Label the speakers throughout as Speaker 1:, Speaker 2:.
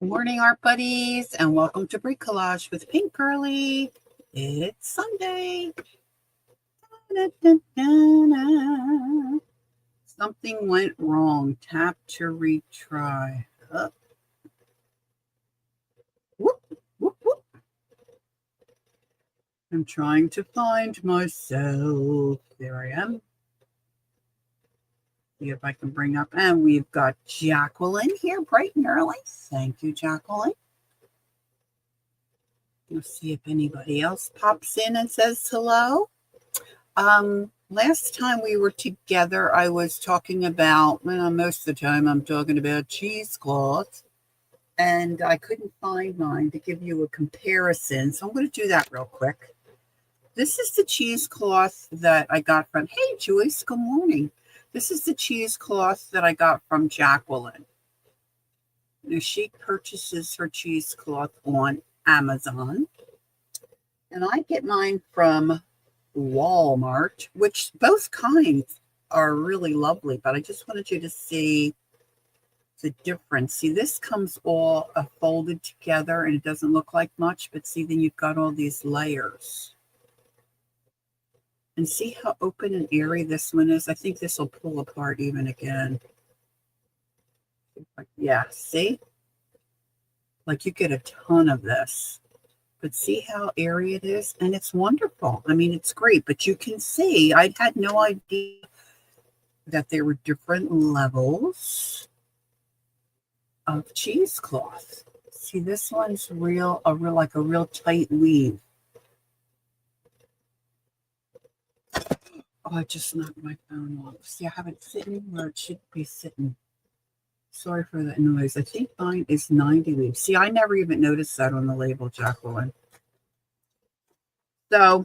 Speaker 1: Good morning, art buddies, and welcome to Bricolage with Pink Girly. It's Sunday. Da-da-da-da-da. Something went wrong. Tap to retry. Whoop, whoop, whoop. I'm trying to find myself. There I am. See if I can bring up. And we've got Jacqueline here bright and early. Thank you, Jacqueline. Let's see if anybody else pops in and says hello. Last time we were together, I was talking about, most of the time I'm talking about cheesecloth, and I couldn't find mine to give you a comparison. So I'm going to do that real quick. This is the cheesecloth that I got from, hey Joyce, good morning. This is the cheesecloth that I got from Jacqueline. Now, she purchases her cheesecloth on Amazon, and I get mine from Walmart, which both kinds are really lovely, but I just wanted you to see the difference. See, this comes all folded together and it doesn't look like much, but see, then you've got all these layers. And see how open and airy this one is? I think this will pull apart even again. Yeah, see? Like you get a ton of this. But see how airy it is? And it's wonderful. I mean, it's great. But you can see, I had no idea that there were different levels of cheesecloth. See, this one's like a real tight weave. Oh, I just knocked my phone off. See, I have it sitting where it should be sitting. Sorry for that noise. I think mine is 90 weaves. See, I never even noticed that on the label, Jacqueline. So,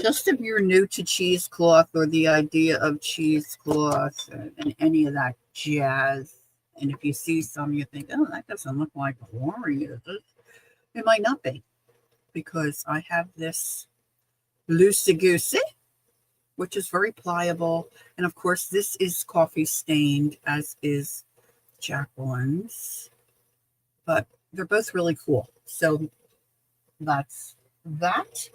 Speaker 1: just if you're new to cheesecloth or the idea of cheesecloth and any of that jazz, and if you see some, you think, oh, that doesn't look like warrior. It might not be, because I have this loosey-goosey, which is very pliable. And of course, this is coffee stained, as is Jacqueline's. But they're both really cool. So that's that.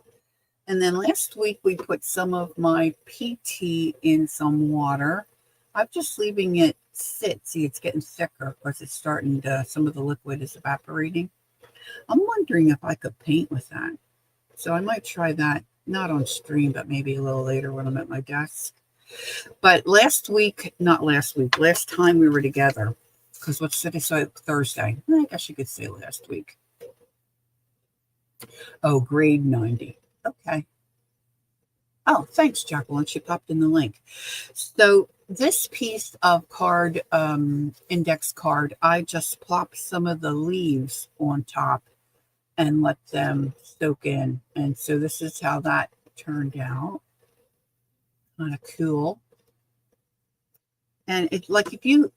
Speaker 1: And then last week we put some of my PT in some water. I'm just leaving it sit. See, it's getting thicker because it's starting to, some of the liquid is evaporating. I'm wondering if I could paint with that. So I might try that, not on stream, but maybe a little later when I'm at my desk. But last time we were together, because what's today? So Thursday. I guess you could say last week. Oh, grade 90. Okay. Oh, thanks, Jacqueline. She popped in the link. So this piece of card, index card, I just plopped some of the leaves on top and let them soak in. And so this is how that turned out. Kind of cool. And it's like, if you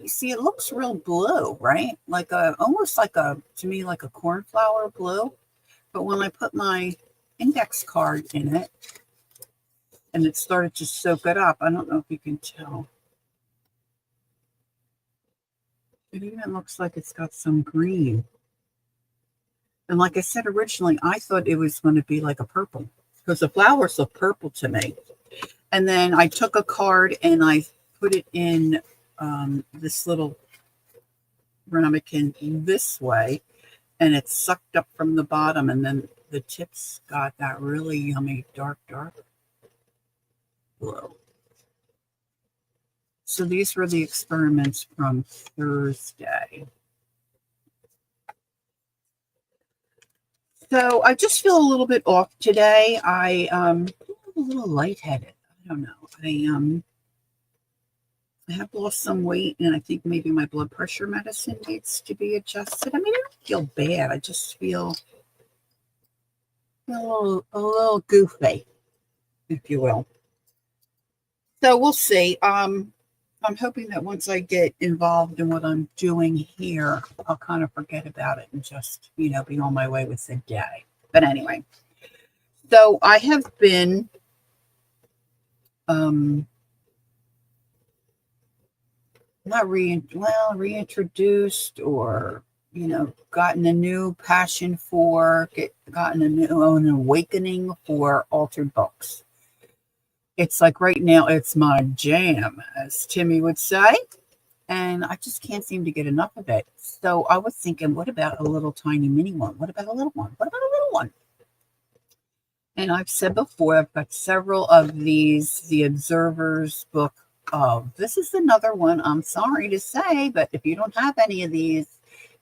Speaker 1: see, it looks real blue, right? Like almost like to me, like a cornflower blue. But when I put my index card in it, and it started to soak it up, I don't know if you can tell. It even looks like it's got some green. And like I said originally, I thought it was going to be like a purple, because the flowers look purple to me. And then I took a card and I put it in this little ramekin this way, and it sucked up from the bottom, and then the tips got that really yummy dark blue. So these were the experiments from Thursday. So I just feel a little bit off today. I'm a little lightheaded. I don't know. I have lost some weight, and I think maybe my blood pressure medicine needs to be adjusted. I mean, I don't feel bad. I just feel a little goofy, if you will. So we'll see. I'm hoping that once I get involved in what I'm doing here, I'll kind of forget about it and just, be on my way with the day. But anyway, so I have been not reintroduced, or gotten a new passion for, gotten an awakening for altered books. It's like right now it's my jam, as Timmy would say, and I just can't seem to get enough of it. So I was thinking, what about a little tiny mini one? What about a little one? What about a little one? And I've said before, I've got several of these, the Observer's book. This is another one, I'm sorry to say, but if you don't have any of these,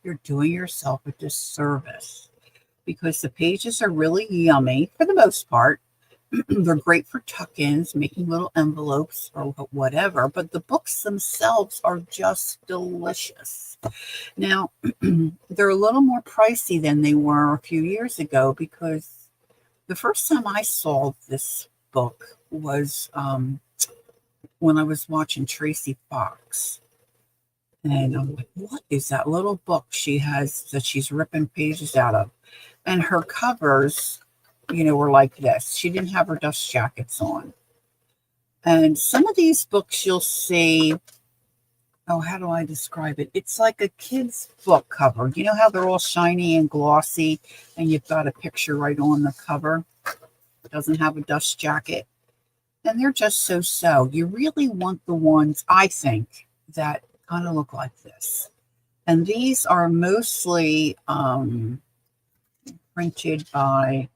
Speaker 1: you're doing yourself a disservice, because the pages are really yummy for the most part. They're great for tuck-ins, making little envelopes or whatever, but the books themselves are just delicious. Now, they're a little more pricey than they were a few years ago, because the first time I saw this book was when I was watching Tracy Fox. And I'm like, what is that little book she has that she's ripping pages out of? And her covers, were like this. She didn't have her dust jackets on. And some of these books you'll see, how do I describe it? It's like a kid's book cover. You know how they're all shiny and glossy, and you've got a picture right on the cover? It doesn't have a dust jacket. And they're just so. You really want the ones, I think, that kind of look like this. And these are mostly printed by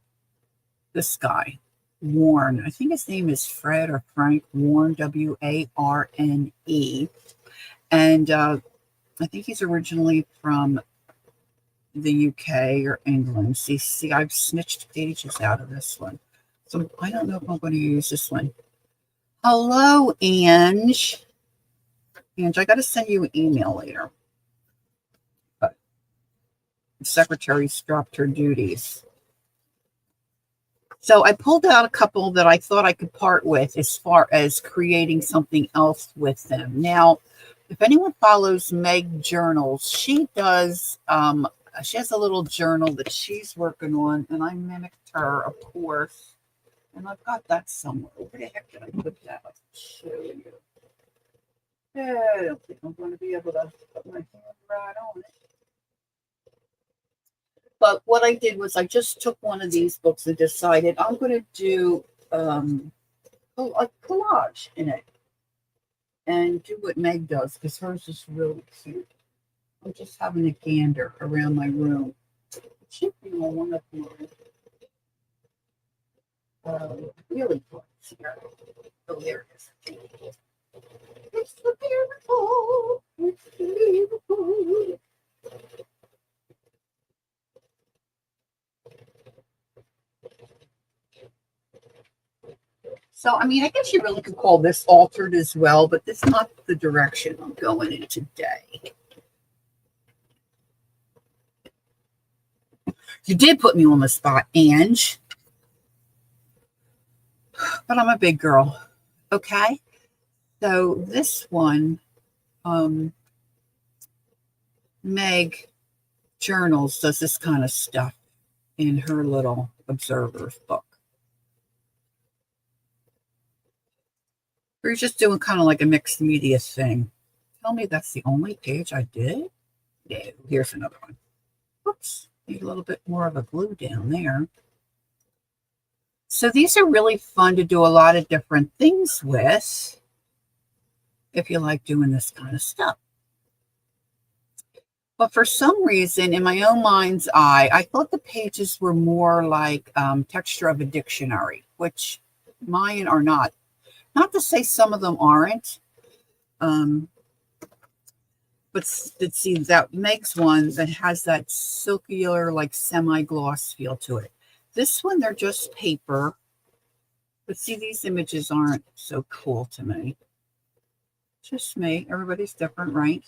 Speaker 1: this guy, Warren. I think his name is Fred or Frank Warren, W-A-R-N-E. And I think he's originally from the UK or England. See, I've snitched pages out of this one. So I don't know if I'm going to use this one. Hello, Ange. Ange, I got to send you an email later. But the secretary's dropped her duties. So I pulled out a couple that I thought I could part with as far as creating something else with them. Now, if anyone follows Meg Journals, she does, she has a little journal that she's working on, and I mimicked her, of course. And I've got that somewhere. Where the heck did I put that? I'll show you. I don't think I'm going to be able to put my hand right on it. But what I did was I just took one of these books and decided I'm going to do a collage in it and do what Meg does, because hers is really cute. I'm just having a gander around my room. It should be on one of mine. Really close here. Oh, there it is. It's the beautiful. It's beautiful. So, I mean, I guess you really could call this altered as well, but this is not the direction I'm going in today. You did put me on the spot, Ange. But I'm a big girl, okay? So this one, Meg Journals does this kind of stuff in her little Observer's book. We're just doing kind of like a mixed media thing. Tell me that's the only page I did? No, here's another one. Whoops, need a little bit more of a glue down there. So these are really fun to do a lot of different things with, if you like doing this kind of stuff. But for some reason, in my own mind's eye, I thought the pages were more like texture of a dictionary, which mine are not. Not to say some of them aren't, but see, that makes one that has that silkier, like semi-gloss feel to it. This one, they're just paper. But see, these images aren't so cool to me. Just me. Everybody's different, right?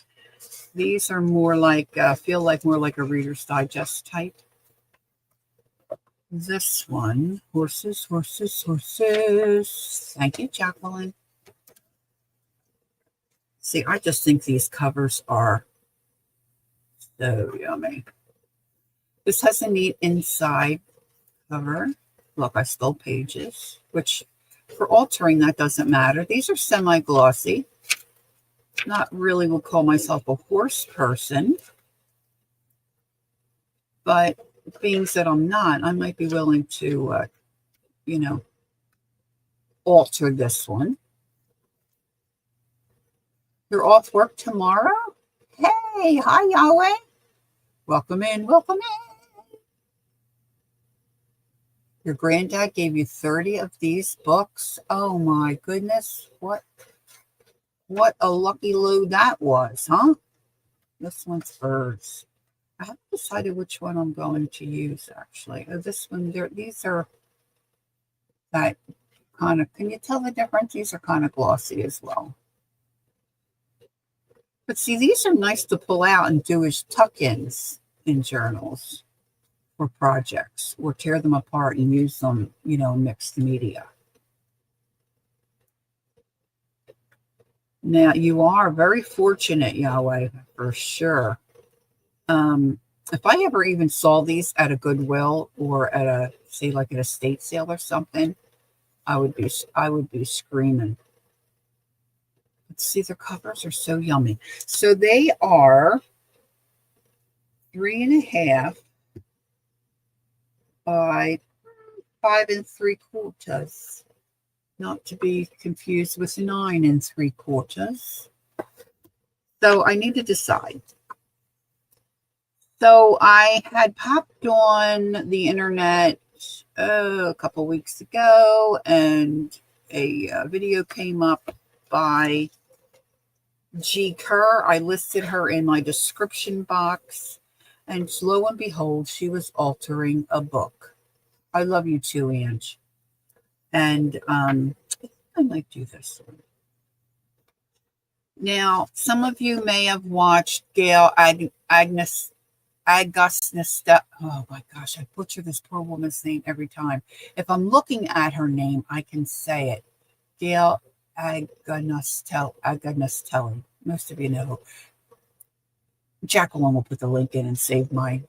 Speaker 1: These are more like, feel like more like a Reader's Digest type. This one, horses, horses, horses. Thank you, Jacqueline. See, I just think these covers are so yummy. This has a neat inside cover. Look, I stole pages, which for altering that doesn't matter. These are semi-glossy. Not really would call myself a horse person, but being that I'm not, I might be willing to, you know, alter this one. You're off work tomorrow? Hey, hi, Yahweh. Welcome in, welcome in. Your granddad gave you 30 of these books. Oh my goodness. What a lucky load that was, huh? This one's birds. I haven't decided which one I'm going to use, actually. Oh, this one, these are that kind of, can you tell the difference? These are kind of glossy as well. But see, these are nice to pull out and do as tuck-ins in journals for projects, or tear them apart and use them, you know, mixed media. Now, you are very fortunate, Yahweh, for sure. If I ever even saw these at a Goodwill or at a, say, like an estate sale or something, I would be screaming. Let's see, their covers are so yummy. So they are 3.5 by 5 3/4. Not to be confused with 9 3/4. So I need to decide. So I had popped on the internet a couple weeks ago, and a video came up by Gi Kerr. I listed her in my description box, and lo and behold, she was altering a book. I love you too, Ange. And I might do this one. Now, some of you may have watched Gail Agnes. Oh my gosh, I butcher this poor woman's name every time. If I'm looking at her name, I can say it. Gail Agnostelli. Most of you know. Jacqueline will put the link in and save my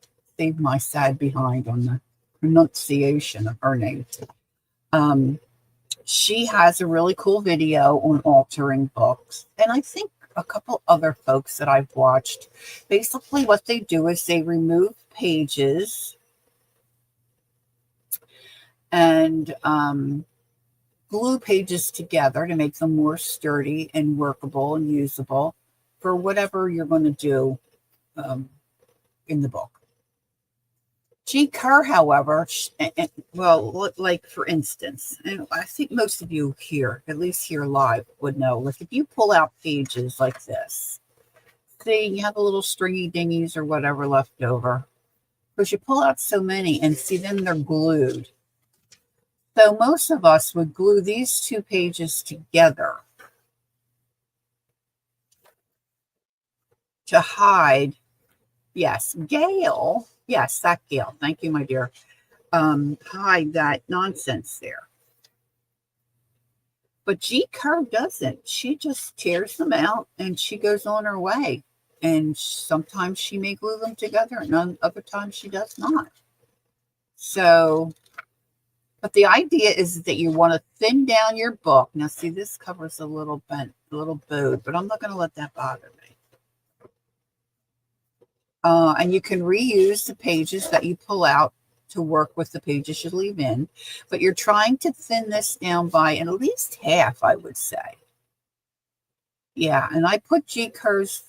Speaker 1: sad behind on the pronunciation of her name. She has a really cool video on altering books, and I think a couple other folks that I've watched, basically what they do is they remove pages and glue pages together to make them more sturdy and workable and usable for whatever you're going to do in the book. Gi Kerr, however, well, like for instance, and I think most of you here, at least here live, would know, like if you pull out pages like this, see, you have a little stringy dingies or whatever left over, because you pull out so many and see, then they're glued. So most of us would glue these two pages together to hide. Yes, Gail. Yes, that Gail. Thank you, my dear. Hide that nonsense there. But Gi Kerr doesn't. She just tears them out and she goes on her way. And sometimes she may glue them together, and other times she does not. So, but the idea is that you want to thin down your book. Now, see, this cover's a little bent, a little bowed, but I'm not going to let that bother me. And you can reuse the pages that you pull out to work with the pages you leave in, but you're trying to thin this down by at least half, I would say. Yeah, and I put Gi Kerr's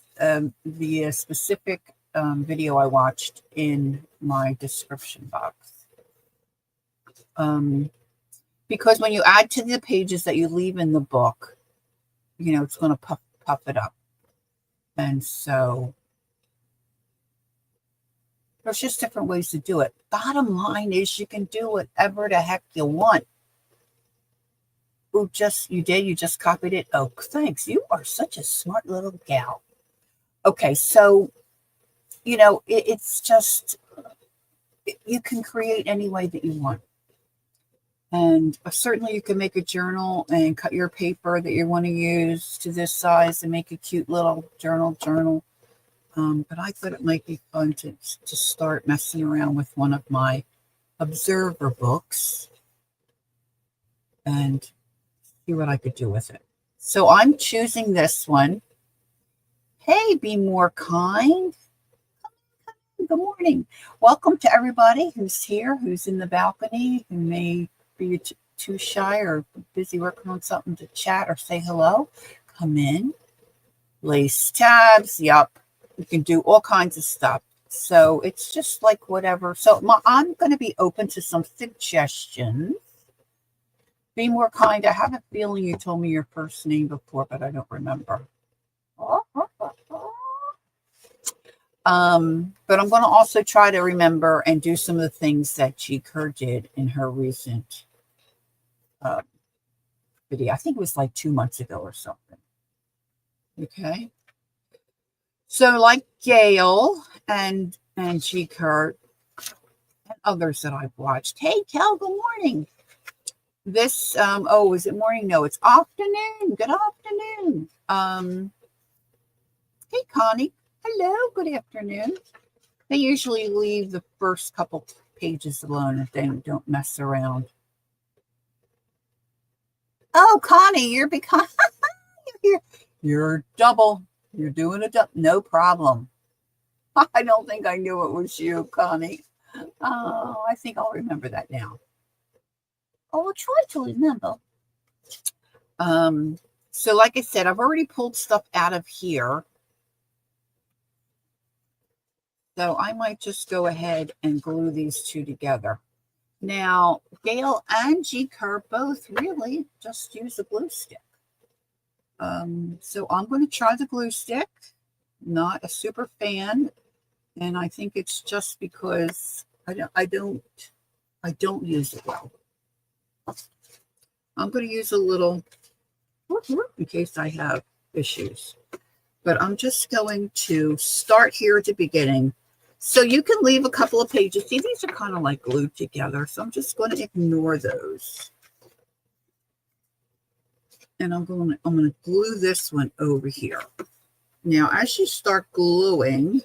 Speaker 1: the specific video I watched in my description box. Because when you add to the pages that you leave in the book, you know, it's going to puff it up. And so there's just different ways to do it. Bottom line is you can do whatever the heck you want. Oh, you just copied it. Oh, thanks. You are such a smart little gal. Okay, so, you know, it's just, you can create any way that you want. And certainly you can make a journal and cut your paper that you want to use to this size and make a cute little journal. But I thought it might be fun to start messing around with one of my observer books and see what I could do with it. So I'm choosing this one. Hey, be more kind. Good morning. Welcome to everybody who's here, who's in the balcony, who may be too shy or busy working on something to chat or say hello. Come in, lace tabs. Yup, you can do all kinds of stuff. So it's just like whatever. So I'm going to be open to some suggestions. Be more kind. I have a feeling you told me your first name before, but I don't remember. But I'm going to also try to remember and do some of the things that Gi Kerr did in her recent video. I think it was like 2 months ago or something. Okay. So like Gail and Gi Kerr and others that I've watched. Hey, Kel, good morning. This, is it morning? No, it's afternoon. Good afternoon. Hey, Connie. Hello, good afternoon. They usually leave the first couple pages alone if they don't mess around. Oh, Connie, you're becoming you're double. You're doing a double. No problem. I don't think I knew it was you, Connie. Oh, I think I'll remember that now. I'll try to remember. So like I said, I've already pulled stuff out of here. So I might just go ahead and glue these two together. Now, Gail and Gi Kerr both really just use a glue stick. So I'm going to try the glue stick. Not a super fan, and I think it's just because I don't use it well. I'm going to use a little in case I have issues. But I'm just going to start here at the beginning. So you can leave a couple of pages. See, these are kind of like glued together. So I'm just going to ignore those. And I'm going to glue this one over here. Now, as you start gluing,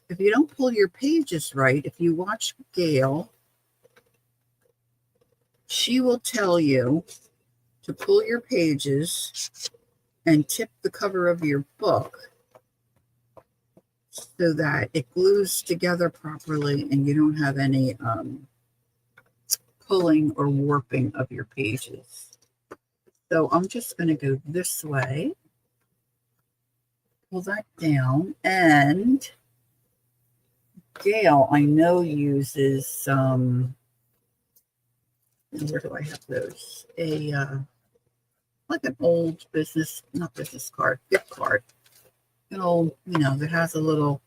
Speaker 1: if you don't pull your pages right, if you watch Gail, she will tell you to pull your pages and tip the cover of your book so that it glues together properly and you don't have any pulling or warping of your pages. So I'm just going to go this way, pull that down, and Gail, I know, uses where do I have those? Like an old not business card, gift card. An old, that has a little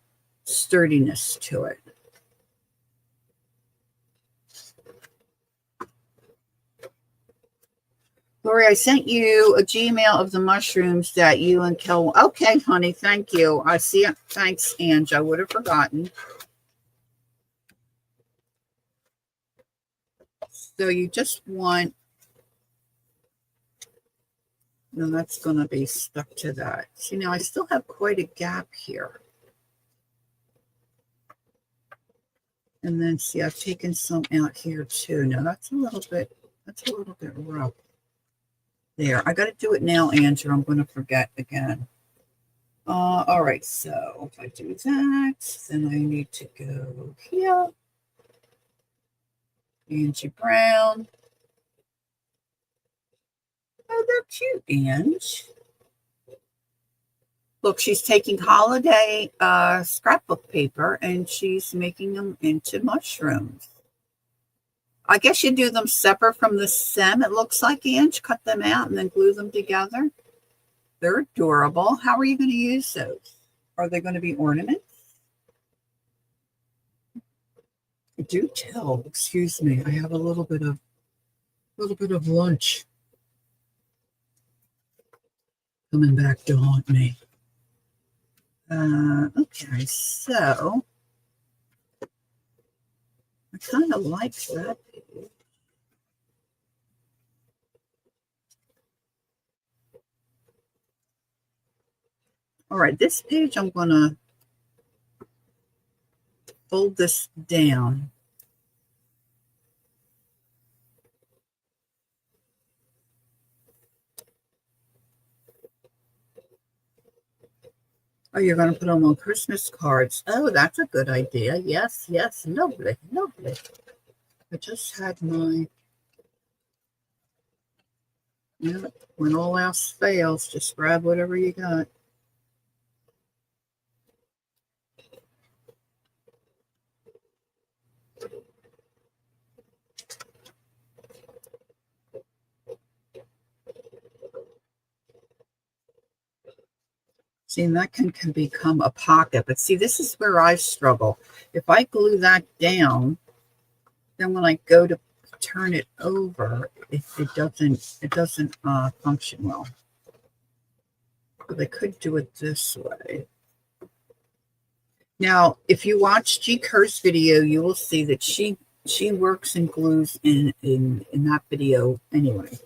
Speaker 1: sturdiness to it. Lori, I sent you a Gmail of the mushrooms that you and Kel. Okay, honey, thank you. I see it. Thanks, Ange. I would have forgotten. So you just want, and that's going to be stuck to that. See, now I still have quite a gap here. And then see, I've taken some out here too. Now that's a little bit rough. There, I got to do it now, Andrew. I'm going to forget again. All right, so if I do that, then I need to go here. Angie Brown. Oh, they're cute, Ange. Look, she's taking holiday scrapbook paper and she's making them into mushrooms. I guess you do them separate from the stem, it looks like, Ange. Cut them out and then glue them together. They're adorable. How are you going to use those? Are they going to be ornaments? Do tell. Excuse me. I have a little bit of lunch coming back to haunt me. Okay, so I kind of like that page. All right, this page I'm going to fold this down. Oh, you're going to put them on Christmas cards. Oh, that's a good idea. Yes, yes. Lovely, lovely. I just had my, yeah, when all else fails, just grab whatever you got. See, and that can become a pocket. But see, this is where I struggle. If I glue that down, then when I go to turn it over, it doesn't function well. But I could do it this way. Now, if you watch G Kerr's video, you will see that she works and glues in that video anyway.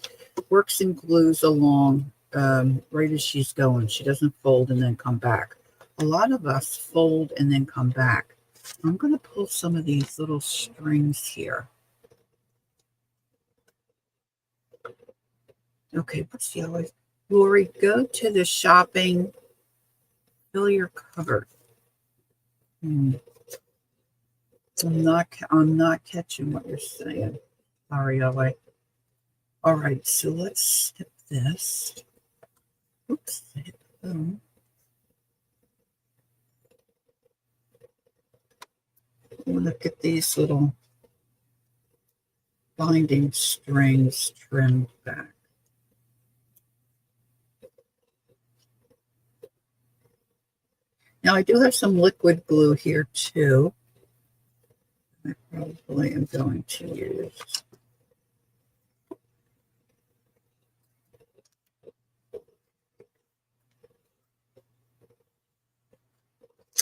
Speaker 1: Works and glues along right as she's going. She doesn't fold and then come back. A lot of us fold and then come back. I'm going to pull some of these little strings here. Okay, what's the other? Lori, go to the shopping. Fill your cupboard. I'm not catching what you're saying. Sorry, Ellie. All right, so let's snip this. Oops, I hit the phone. I'm going to get these little binding strings trimmed back. Now, I do have some liquid glue here, too. I probably am going to use.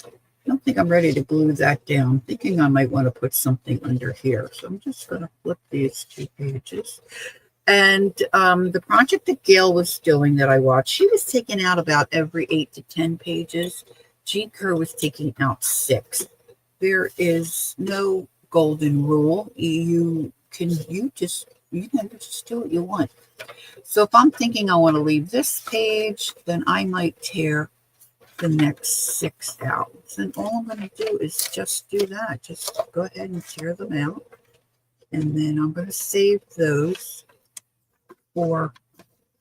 Speaker 1: I don't think I'm ready to glue that down. I'm thinking I might want to put something under here. So I'm just going to flip these 2 pages. And the project that Gail was doing that I watched, she was taking out about every 8 to 10 pages. G Kerr was taking out 6. There is no golden rule. You can just do what you want. So if I'm thinking I want to leave this page, then I might tear the next 6 out. And all I'm going to do is just do that. Just go ahead and tear them out. And then I'm going to save those for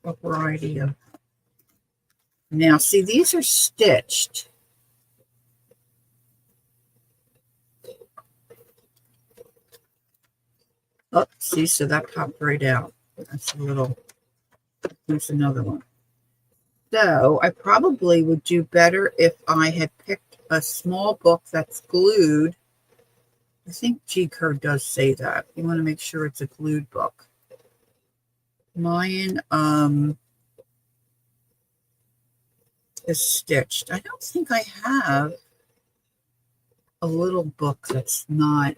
Speaker 1: a variety of. Now, see, these are stitched. Oh, see, so that popped right out. That's a little, there's another one. So I probably would do better if I had picked a small book that's glued. I think G Kerr does say that. You want to make sure it's a glued book. Mine is stitched. I don't think I have a little book that's not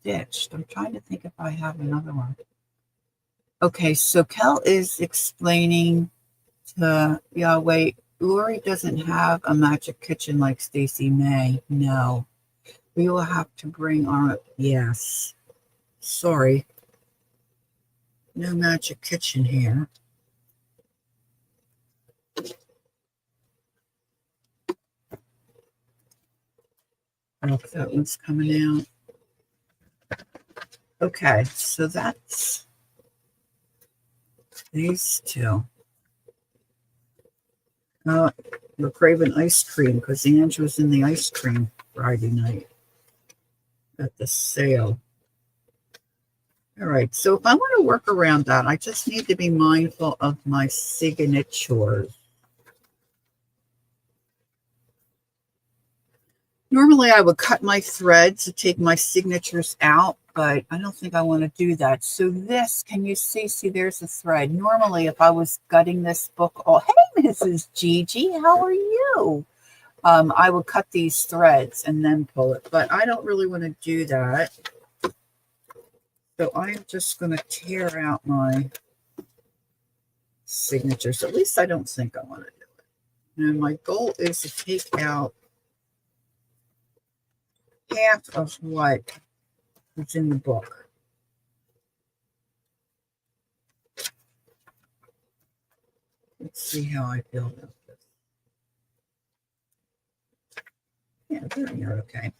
Speaker 1: stitched. I'm trying to think if I have another one. Okay, so Kel is explaining to Yahweh, Lori doesn't have a magic kitchen like Stacy May. No. We will have to bring our, yes. Sorry. No magic kitchen here. Oh, that one's coming out. Okay, so that's these 2. We're craving ice cream because Ange was in the ice cream Friday night at the sale. All right, so if I want to work around that, I just need to be mindful of my signatures. Normally, I would cut my threads to take my signatures out, but I don't think I want to do that. So this, can you see? See, there's a thread. Normally, if I was gutting this book, oh, hey, Mrs. Gigi, how are you? I would cut these threads and then pull it, but I don't really want to do that. So I'm just going to tear out my signatures. At least I don't think I want to do it. And my goal is to take out half of what is in the book. Let's see how I feel about this. Okay.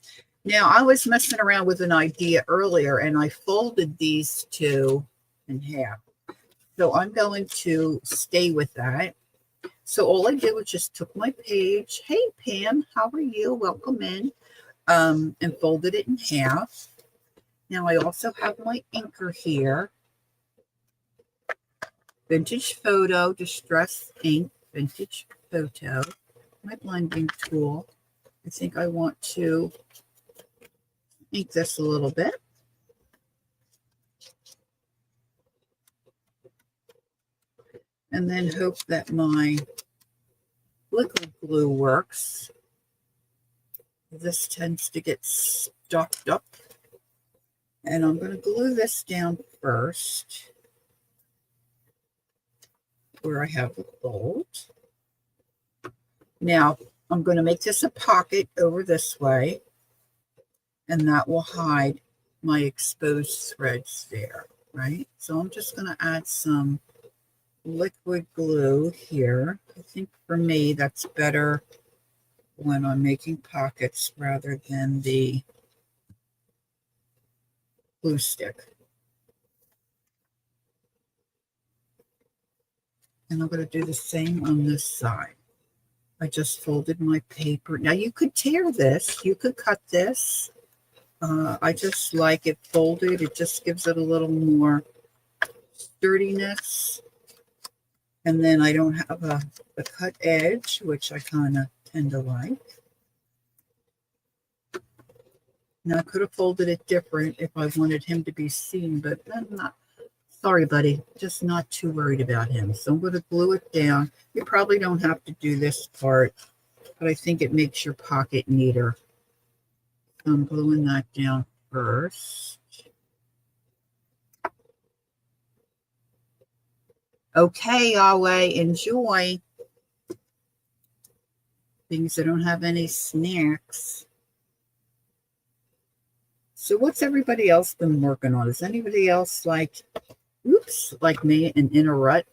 Speaker 1: Now, I was messing around with an idea earlier, and I folded these two in half. So I'm going to stay with that. So all I did was just took my page. Hey, Pam, how are you? Welcome in. And folded it in half. Now I also have my inker here. Vintage Photo, Distress Ink, Vintage Photo. My blending tool. I think I want to ink this a little bit. And then hope that my liquid glue works. This tends to get stuck up. And I'm going to glue this down first where I have the fold. Now, I'm going to make this a pocket over this way, and that will hide my exposed threads there, right? So I'm just going to add some liquid glue here. I think for me, that's better when I'm making pockets rather than the glue stick. And I'm going to do the same on this side. I just folded my paper. Now you could tear this, you could cut this. I just like it folded. It just gives it a little more sturdiness. And then I don't have a cut edge, which I kind of tend to like. Now I could have folded it different if I wanted him to be seen, but I'm not. Sorry, buddy, just not too worried about him. So I'm going to glue it down. You probably don't have to do this part, but I think it makes your pocket neater. So I'm gluing that down first. Okay, Yahweh, enjoy. Things that don't have any snacks. So what's everybody else been working on? Is anybody else like, oops, like me and in a rut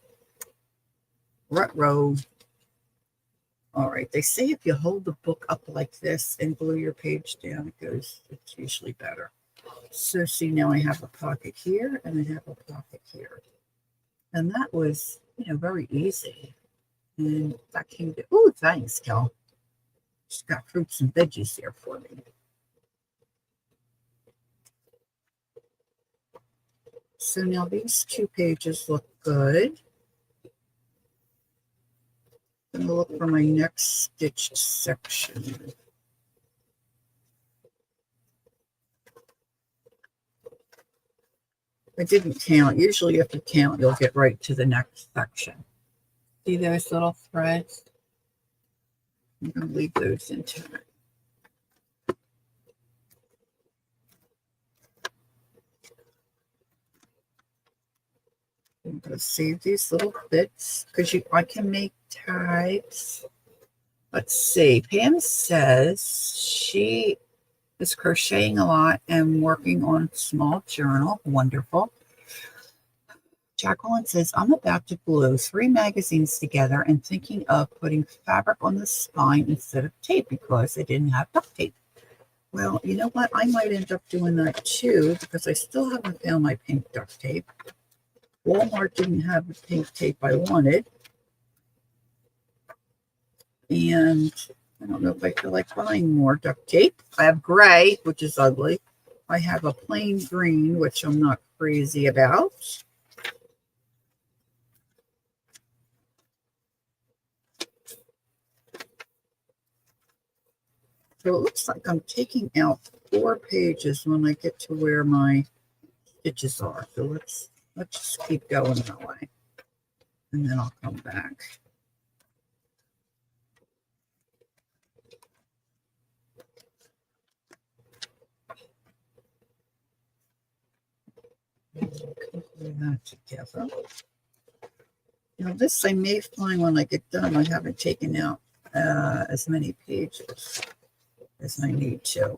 Speaker 1: row? All right, they say if you hold the book up like this and glue your page down, it's usually better. So see, now I have a pocket here and I have a pocket here. And that was, very easy. And that came to, oh, thanks, Kel. Just got fruits and veggies here for me. So now these two pages look good. I'm going to look for my next stitched section. I didn't count. Usually if you count, you'll get right to the next section. See those little threads? I'm going to leave those intact. I'm going to save these little bits because I can make tags. Let's see. Pam says she is crocheting a lot and working on a small journal. Wonderful. Jacqueline says, I'm about to glue 3 magazines together and thinking of putting fabric on the spine instead of tape because I didn't have duct tape. Well, you know what? I might end up doing that too because I still haven't found my pink duct tape. Walmart didn't have the pink tape I wanted. And I don't know if I feel like buying more duct tape. I have gray, which is ugly. I have a plain green, which I'm not crazy about. So it looks like I'm taking out 4 pages when I get to where my stitches are. So let's just keep going that way. And then I'll come back. Glue that together. Now this I may find when I get done. I haven't taken out as many pages as I need to.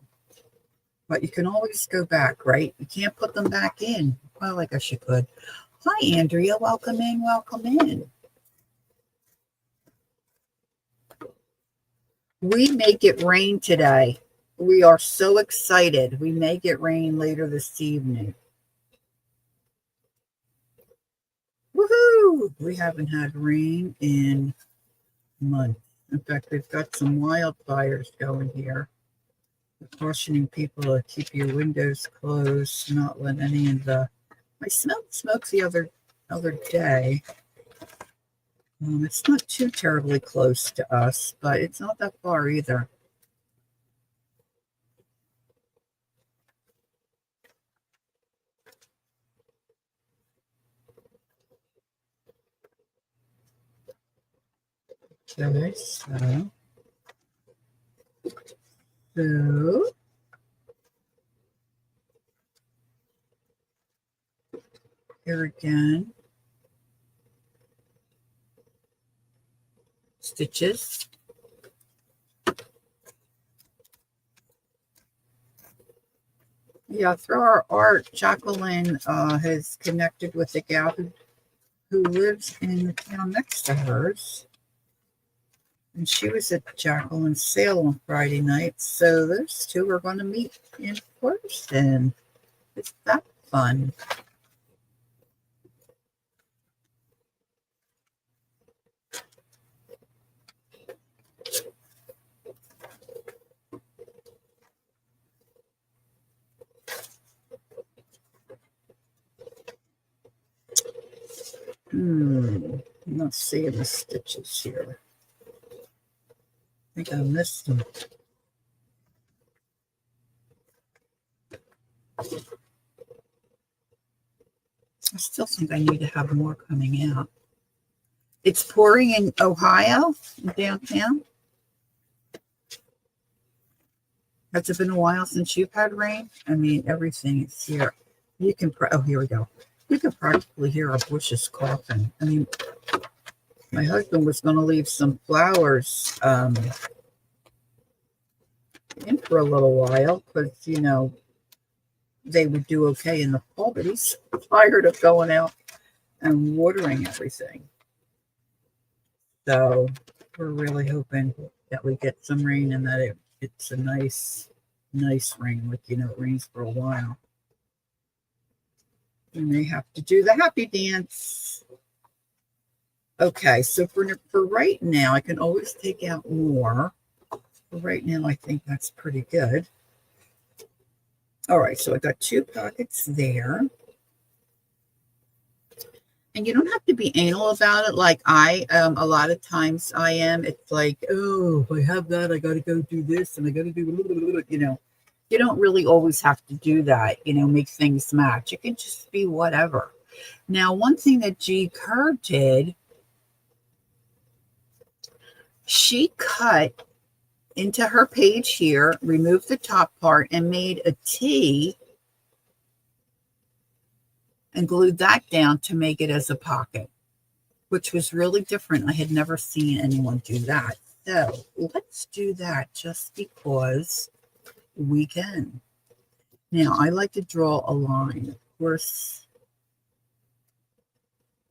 Speaker 1: But you can always go back, right? You can't put them back in. Well, I guess you could. Hi, Andrea. Welcome in. Welcome in. We make it rain today. We are so excited. We may get rain later this evening. Woohoo! We haven't had rain in months. In fact, we've got some wildfires going here. We're cautioning people to keep your windows closed, not let any of the... I smelled smoke the other day. It's not too terribly close to us, but it's not that far either. Okay, so here again, stitches. Yeah, through our art, Jacqueline has connected with a gal who lives in the town next to hers. And she was at Jacqueline's sale on Friday night. So those two are going to meet in person. Is that fun? I'm not seeing the stitches here. I think I missed them. I still think I need to have more coming out. It's pouring in Ohio, downtown. Has it been a while since you've had rain? I mean, everything is here. You can, oh, here we go. You can practically hear our bushes coughing. I mean, my husband was going to leave some flowers in for a little while because, you know, they would do okay in the fall, but he's tired of going out and watering everything. So we're really hoping that we get some rain and that it's a nice rain, like, you know, it rains for a while. And they have to do the happy dance. Okay, so for right now, I can always take out more. For right now, I think that's pretty good. All right, so I got 2 pockets there. And you don't have to be anal about it like I a lot of times I am. It's like, oh, if I have that, I got to go do this and I got to do, you know. You don't really always have to do that, you know, make things match. It can just be whatever. Now, one thing that Gi Kerr did, she cut into her page here, removed the top part, and made a T and glued that down to make it as a pocket, which was really different. I had never seen anyone do that. So let's do that just because we can. Now, I like to draw a line. Of course,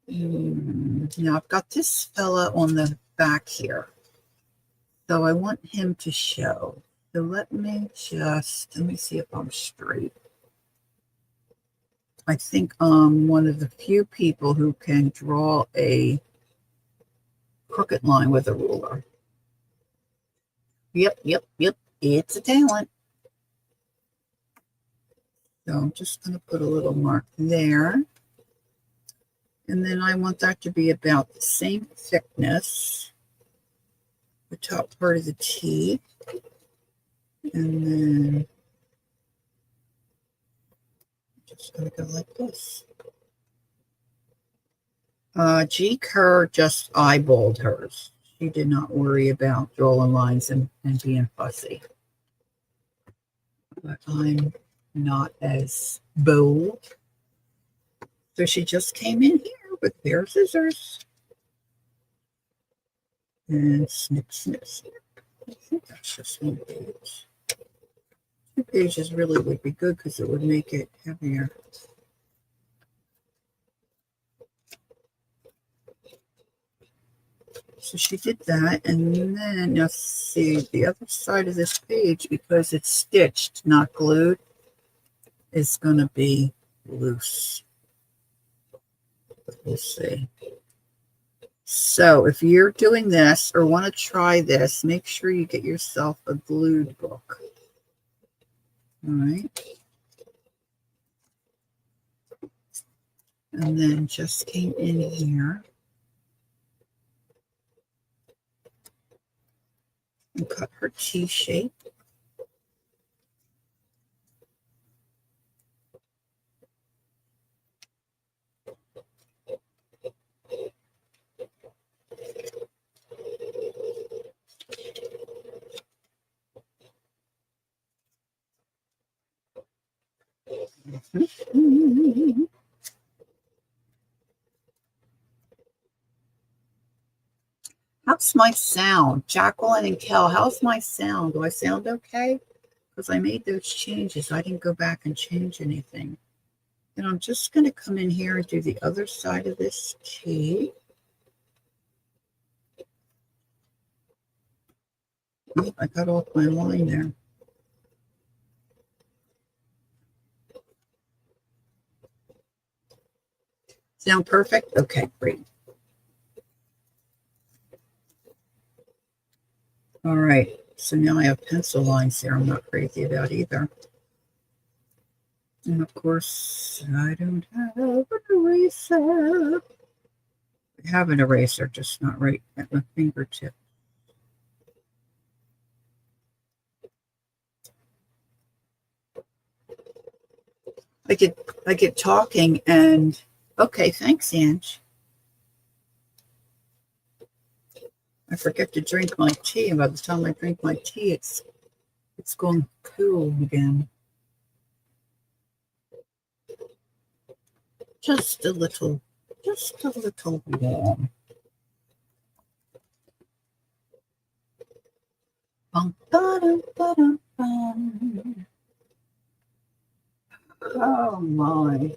Speaker 1: now I've got this fella on the back here. So I want him to show. So let me see if I'm straight. I think I'm one of the few people who can draw a crooked line with a ruler. Yep. It's a talent. So I'm just going to put a little mark there. And then I want that to be about the same thickness. The top part of the T. And then I'm just going to go like this. Gi Kerr just eyeballed hers. She did not worry about drawing lines and being fussy. But I'm not as bold. So she just came in here with a pair of scissors. And snip, snip, snip. I think that's just 1 page. 2 pages really would be good because it would make it heavier. So she did that, and then let's see the other side of this page, because it's stitched, not glued, is going to be loose. We'll see. So if you're doing this or want to try this, make sure you get yourself a glued book. All right. And then just came in here and cut her T shape. How's my sound? Jacqueline and Kel, how's my sound? Do I sound okay? Because I made those changes. I didn't go back and change anything. And I'm just going to come in here and do the other side of this T. Oh, I got off my line there. Sound perfect? Okay, great. All right, so now I have pencil lines here I'm not crazy about either. And of course, I don't have an eraser. I have an eraser, just not right at my fingertip. I get talking and okay, thanks, Ange. I forget to drink my tea, and by the time I drink my tea, it's going cool again. Just a little warm. Bum, ba-dum, ba-dum, bum. Oh my.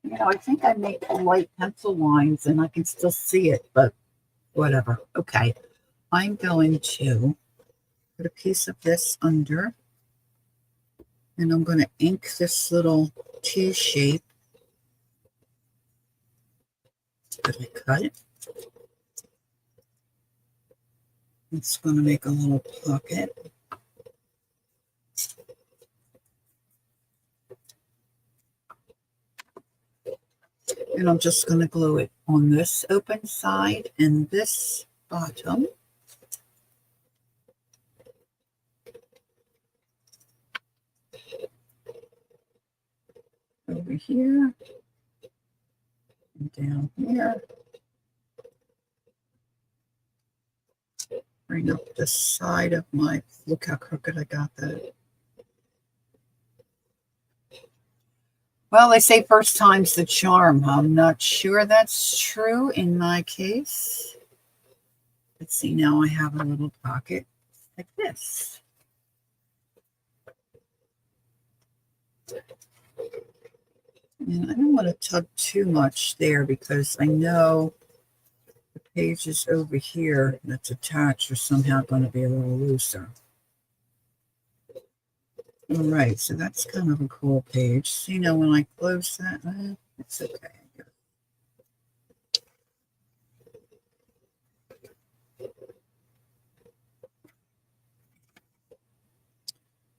Speaker 1: You know, I think I make light pencil lines and I can still see it, but whatever. Okay. I'm going to put a piece of this under, and I'm going to ink this little T shape that I cut. It's going to make a little pocket. And I'm just going to glue it on this open side and this bottom. Over here and down here. Bring up the side of my, look how crooked I got that. Well, they say first time's the charm. I'm not sure that's true in my case. Let's see, now I have a little pocket like this. And I don't want to tug too much there because I know the pages over here that's attached are somehow going to be a little looser. All right, so that's kind of a cool page. So, you know, when I close that, it's okay.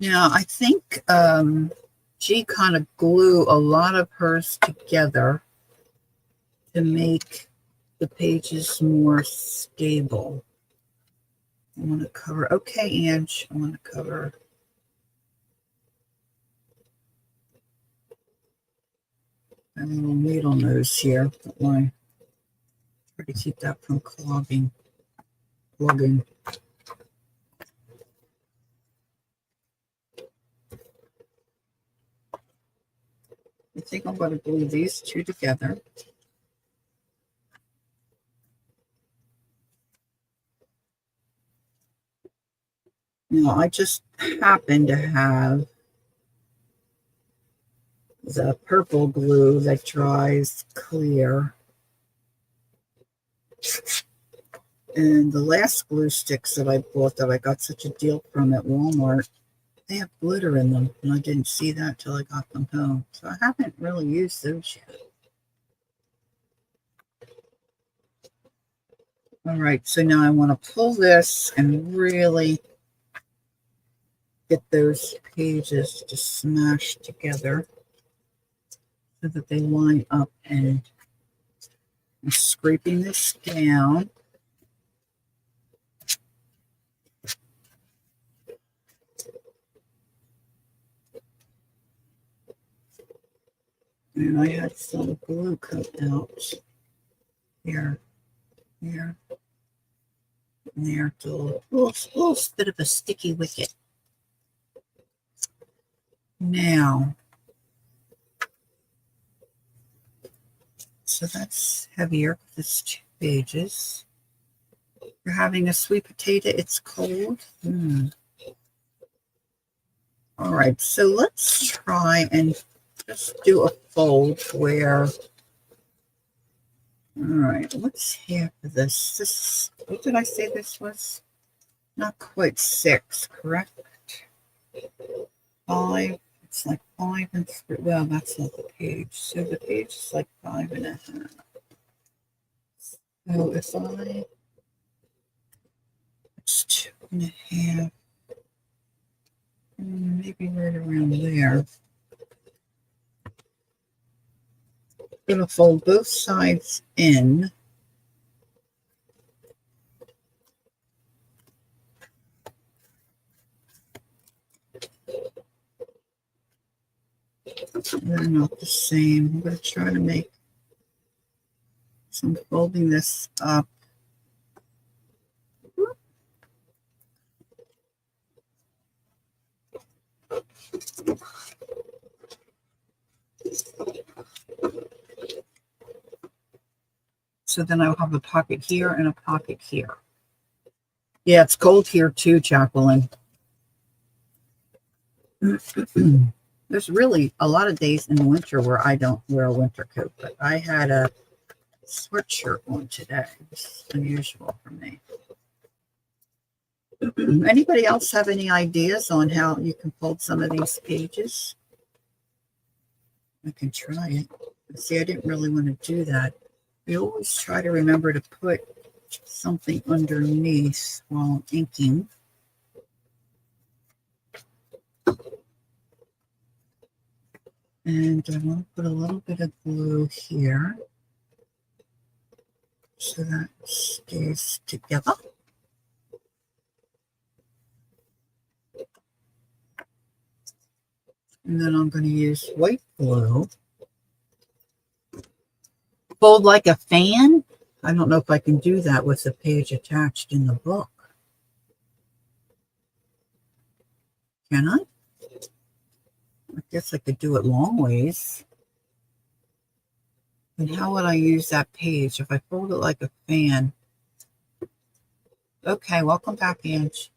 Speaker 1: Now, I think G kind of glue a lot of hers together to make the pages more stable. I want to cover, okay, Ange, I want to cover a little needle nose here. Try to keep that from clogging. I think I'm going to glue these two together. Now, I just happen to have the purple glue that dries clear. And the last glue sticks that I bought that I got such a deal from at Walmart, they have glitter in them, and I didn't see that till I got them home. So I haven't really used those yet. All right, so now I want to pull this and really get those pages just smashed together so that they line up, and I'm scraping this down. And I had some glue cut out here, here, and there to a little bit of a sticky wicket. Now, so that's heavier because it's 2 pages. You're having a sweet potato, it's cold. All right, so let's try and just do a fold where, all right, what's here for this? This, what did I say this was? Not quite 6, correct? 5, it's like 5 and 3, well, that's not the page. So the page is like 5.5. So if I, it's 2.5, maybe right around there. I'm going to fold both sides in. They're not the same. I'm going to try to make some folding this up. So then I'll have a pocket here and a pocket here. Yeah, it's cold here too, Jacqueline. There's really a lot of days in the winter where I don't wear a winter coat, but I had a sweatshirt on today. It's unusual for me. Anybody else have any ideas on how you can fold some of these pages? I can try it. See, I didn't really want to do that. I always try to remember to put something underneath while I'm inking. And I want to put a little bit of glue here so that stays together. And then I'm going to use white glue. Fold like a fan. I don't know if I can do that with the page attached in the book. Can I? I guess I could do it long ways. And how would I use that page if I fold it like a fan? Okay, welcome back, Ange.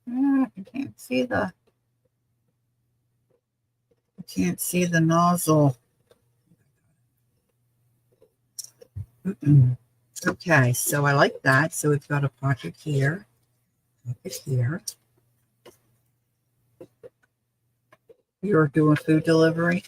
Speaker 1: I can't see the nozzle. Okay, so I like that. So we've got a pocket here, pocket here. You're doing food delivery?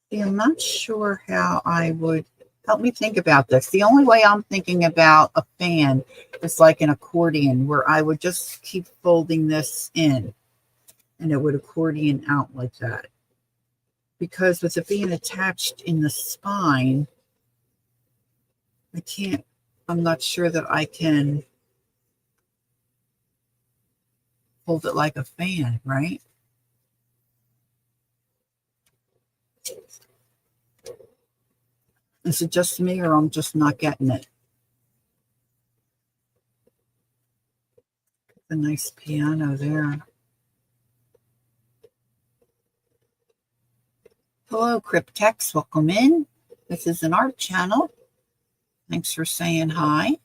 Speaker 1: See, I'm not sure how I would, help me think about this. The only way I'm thinking about a fan is like an accordion, where I would just keep folding this in and it would accordion out like that. Because with it being attached in the spine, I'm not sure that I can hold it like a fan, right? Is it just me, or I'm just not getting it? A nice piano there. Hello, Cryptex. Welcome in. This is an art channel. Thanks for saying hi.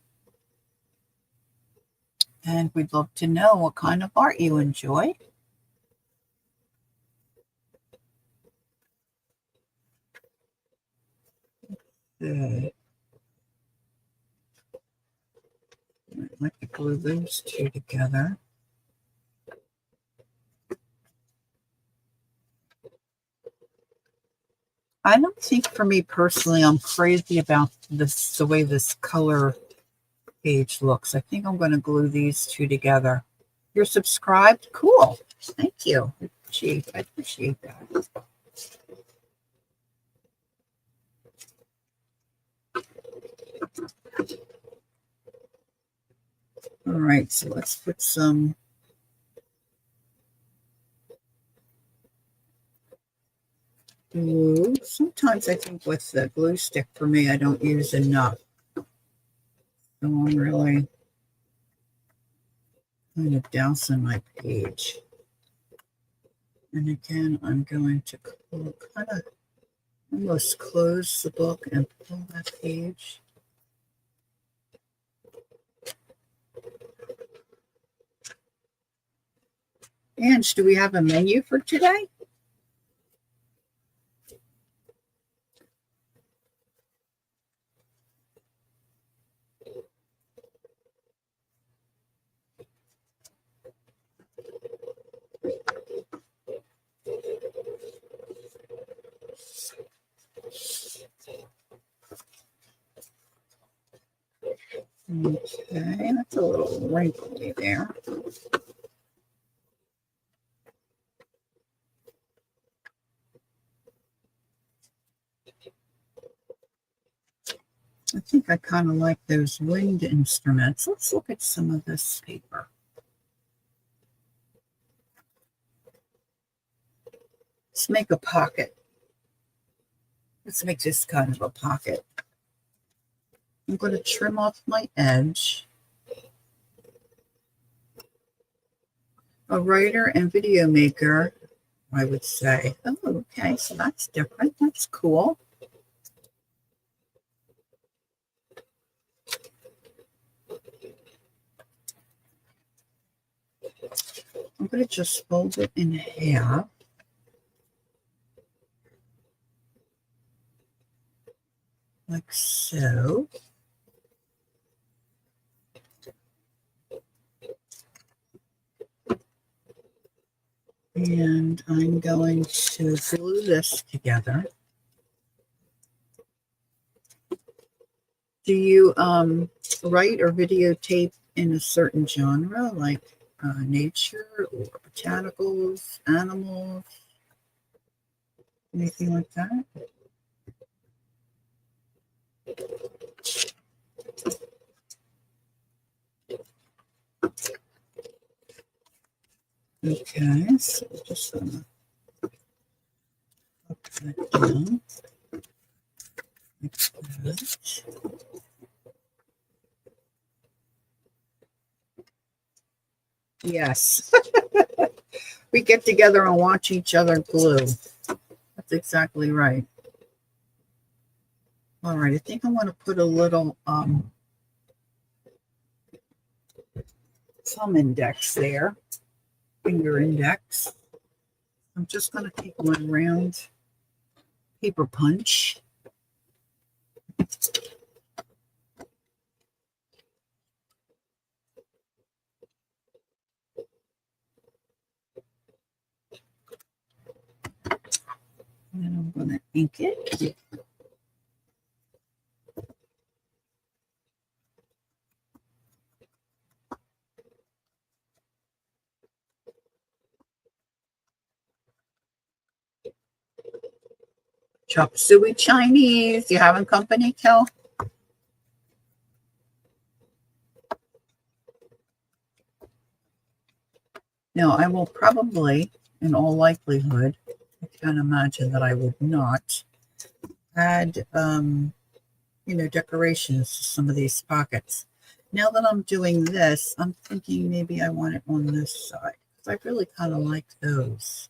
Speaker 1: And we'd love to know what kind of art you enjoy. Good. I'd like to glue those two together. I don't think for me personally, I'm crazy about this, the way this color page looks. I think I'm going to glue these two together. You're subscribed? Cool. Thank you. I appreciate that. All right, so let's put some glue. Sometimes I think with the glue stick for me, I don't use enough. So I'm really kind of dousing my page. And again, I'm going to kind of almost close the book and pull that page. Ange, do we have a menu for today? Okay, that's a little wrinkly there. I think I kind of like those wind instruments. Let's look at some of this paper. Let's make a pocket. Let's make this kind of a pocket. I'm going to trim off my edge. A writer and video maker, I would say. Oh, okay, so that's different. That's cool. I'm going to just fold it in half. Like so. And I'm going to glue this together. Do you write or videotape in a certain genre, like nature or botanicals, animals, anything like that? Okay, so just gonna put that down like that. Yes. We get together and watch each other glue. That's exactly right. All right, I think I want to put a little thumb index there, finger index. I'm just going to take one round paper punch. And then I'm going to ink it. Chop suey Chinese. You having company, Kel? No, I will probably, in all likelihood, I can't imagine that I would not add, decorations to some of these pockets. Now that I'm doing this, I'm thinking maybe I want it on this side. I really kind of like those.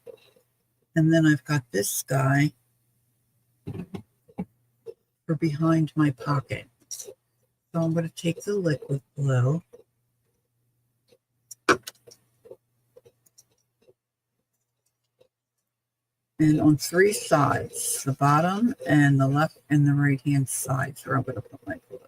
Speaker 1: And then I've got this guy for behind my pocket. So I'm going to take the liquid glue and on 3 sides, the bottom and the left and the right hand sides, where I'm going to put my glue.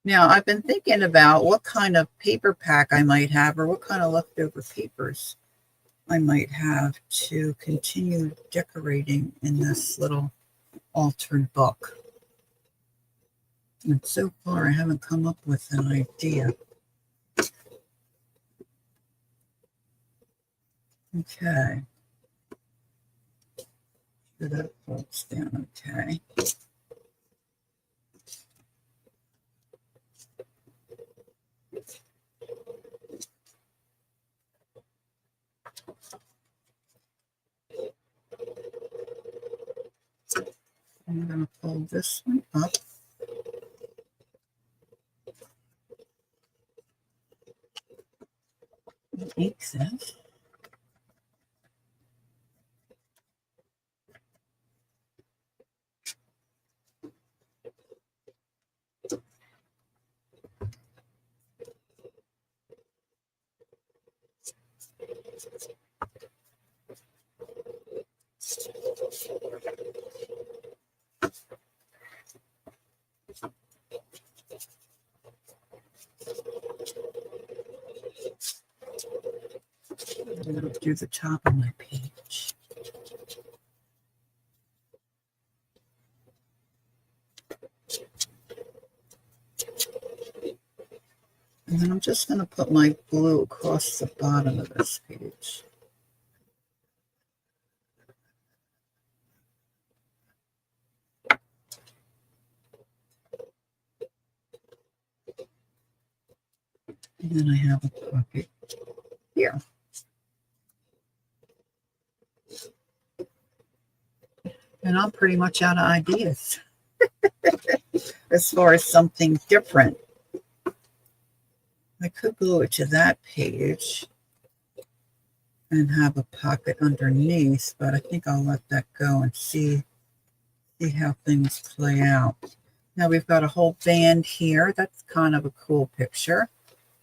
Speaker 1: Now, I've been thinking about what kind of paper pack I might have, or what kind of leftover papers I might have to continue decorating in this little altered book. And so far, I haven't come up with an idea. Okay. So that folds down okay. I'm going to fold this one up. Excess. Do the top of my page. And then I'm just going to put my glue across the bottom of this page. And then I have a pocket here. And I'm pretty much out of ideas as far as something different. I could glue it to that page and have a pocket underneath, but I think I'll let that go and see how things play out. Now we've got a whole band here. That's kind of a cool picture.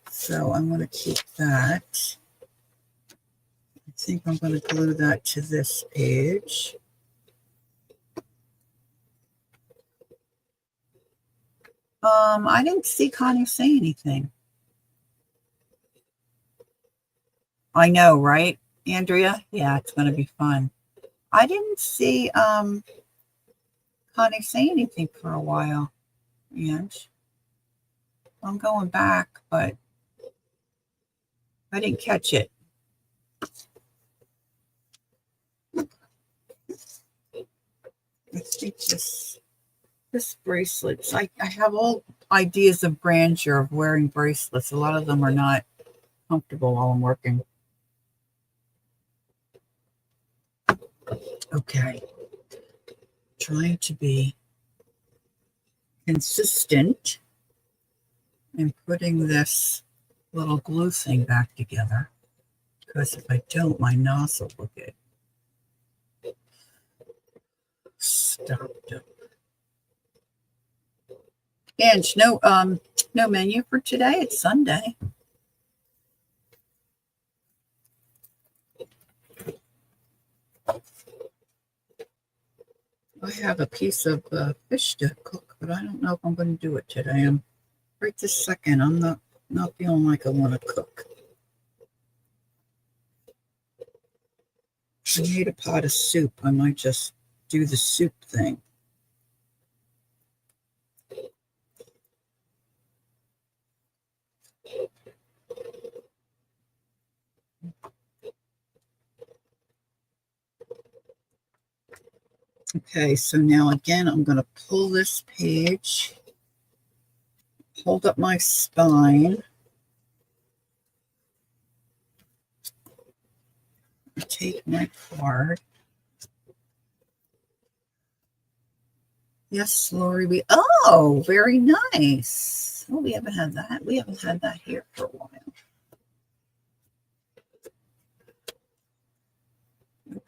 Speaker 1: So I'm going to keep that. I think I'm going to glue that to this page. I didn't see Connie say anything. I know, right, Andrea? Yeah, it's going to be fun. I didn't see Connie say anything for a while. And I'm going back, but I didn't catch it. I think this bracelets, I have all ideas of grandeur of wearing bracelets. A lot of them are not comfortable while I'm working. Okay. Trying to be consistent in putting this little glue thing back together, because if I don't, my nozzle will get stopped up. And no menu for today. It's Sunday. I have a piece of fish to cook, but I don't know if I'm going to do it today. Right this second, I'm not feeling like I want to cook. I made a pot of soup. I might just do the soup thing. Okay, so now again, I'm going to pull this page, hold up my spine, take my card. Yes, Lori, oh, very nice. Oh, we haven't had that. We haven't had that here for a while.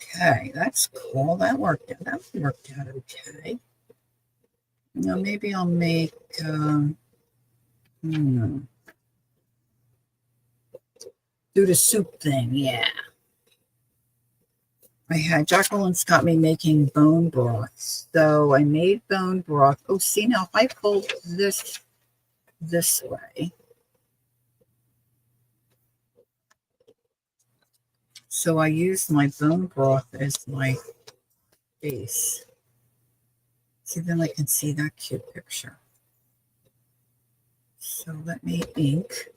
Speaker 1: Okay, that's cool. That worked out. That worked out okay. Now maybe I'll make do the soup thing. Yeah. Jacqueline's got me making bone broth. So I made bone broth. Oh, see now if I fold this way. So I used my bone broth as my base. See, then I can see that cute picture. So let me ink.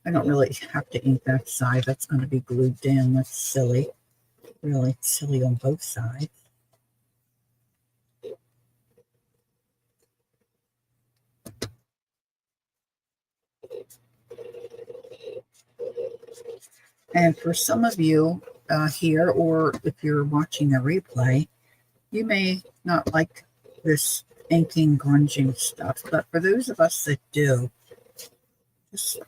Speaker 1: I don't really have to ink that side. That's going to be glued down. That's silly. Really silly on both sides. And for some of you here, or if you're watching a replay, you may not like this inking, grunging stuff. But for those of us that do, just,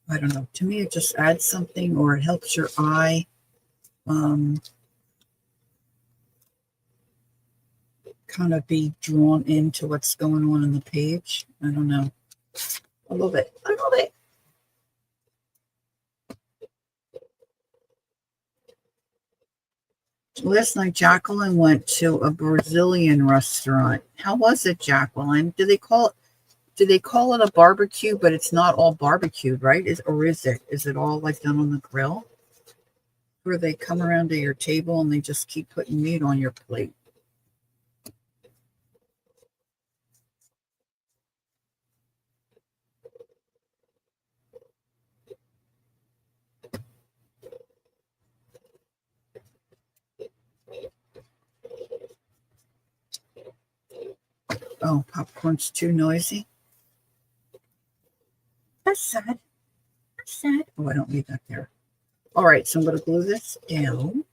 Speaker 1: I don't know, to me it just adds something, or it helps your eye kind of be drawn into what's going on in the page. I don't know. I love it. I love it. Last night, Jacqueline went to a Brazilian restaurant. How was it, Jacqueline? Do they call it a barbecue, but it's not all barbecued, right? Or is it? Is it all like done on the grill? Where they come around to your table and they just keep putting meat on your plate? Oh, popcorn's too noisy. That's sad. That's sad. Oh, I don't need that there. All right, so I'm going to glue this down.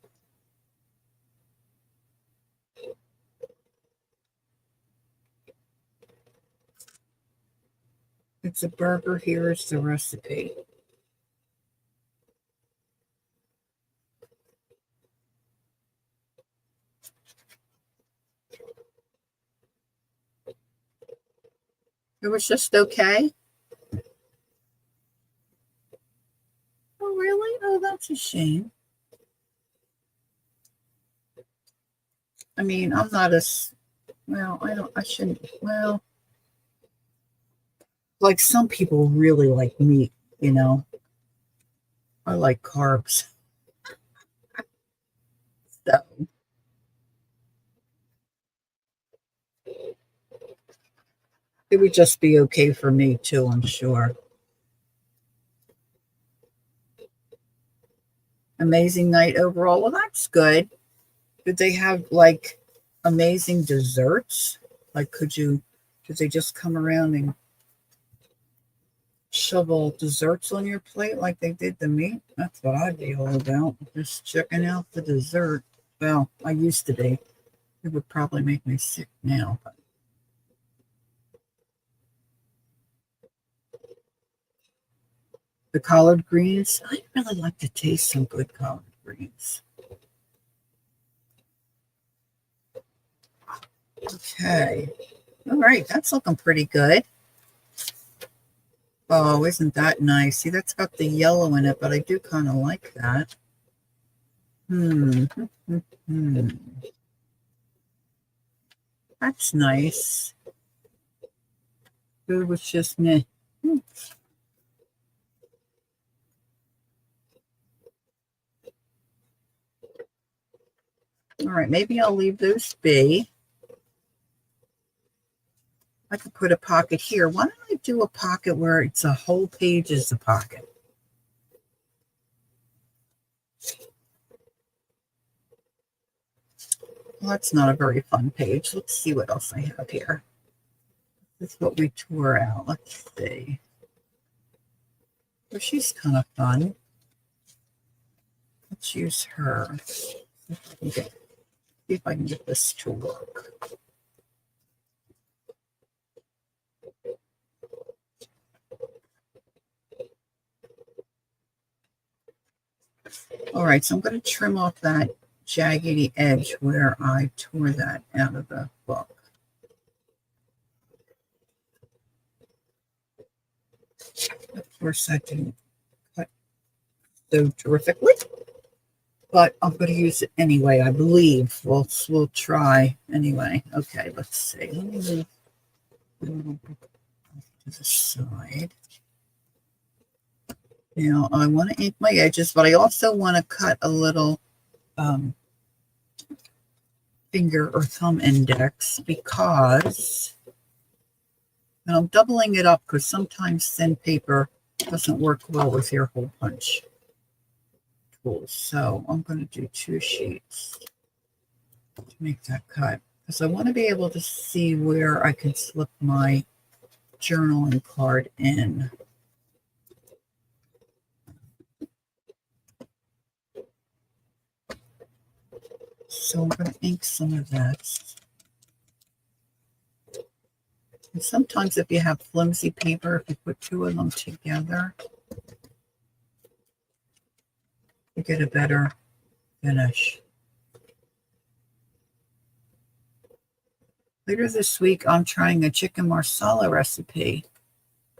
Speaker 1: It's a burger. Here's the recipe. It was just okay. Oh, really? Oh, that's a shame. I mean, I'm not as, well, I shouldn't, well, like some people really like meat, you know. I like carbs. So it would just be okay for me too, I'm sure. Amazing night overall. Well, that's good. Did they have like amazing desserts? Like, did they just come around and shovel desserts on your plate like they did the meat? That's what I'd be all about. Just checking out the dessert. Well, I used to be. It would probably make me sick now. But the collard greens, I'd really like to taste some good collard greens. Okay. All right, that's looking pretty good. Oh, isn't that nice? See, that's got the yellow in it, but I do kind of like that. That's nice. It was just me. All right, maybe I'll leave those be. I could put a pocket here. Why don't I do a pocket where it's a whole page is a pocket? Well, that's not a very fun page. Let's see what else I have here. This is what we tore out. Let's see. Well, she's kind of fun. Let's use her. See if I can get this to work. All right, so I'm going to trim off that jaggedy edge where I tore that out of the book. Of course, I didn't cut so terrifically, but I'm going to use it anyway, I believe. We'll try anyway. Okay, let's see. Let me move a little bit to the side. Now, I want to ink my edges, but I also want to cut a little finger or thumb index because and I'm doubling it up because sometimes thin paper doesn't work well with your hole punch tool. So I'm going to do 2 sheets to make that cut because I want to be able to see where I can slip my journaling card in. So I'm going to ink some of that. And sometimes if you have flimsy paper, if you put 2 of them together, you get a better finish. Later this week, I'm trying a chicken marsala recipe.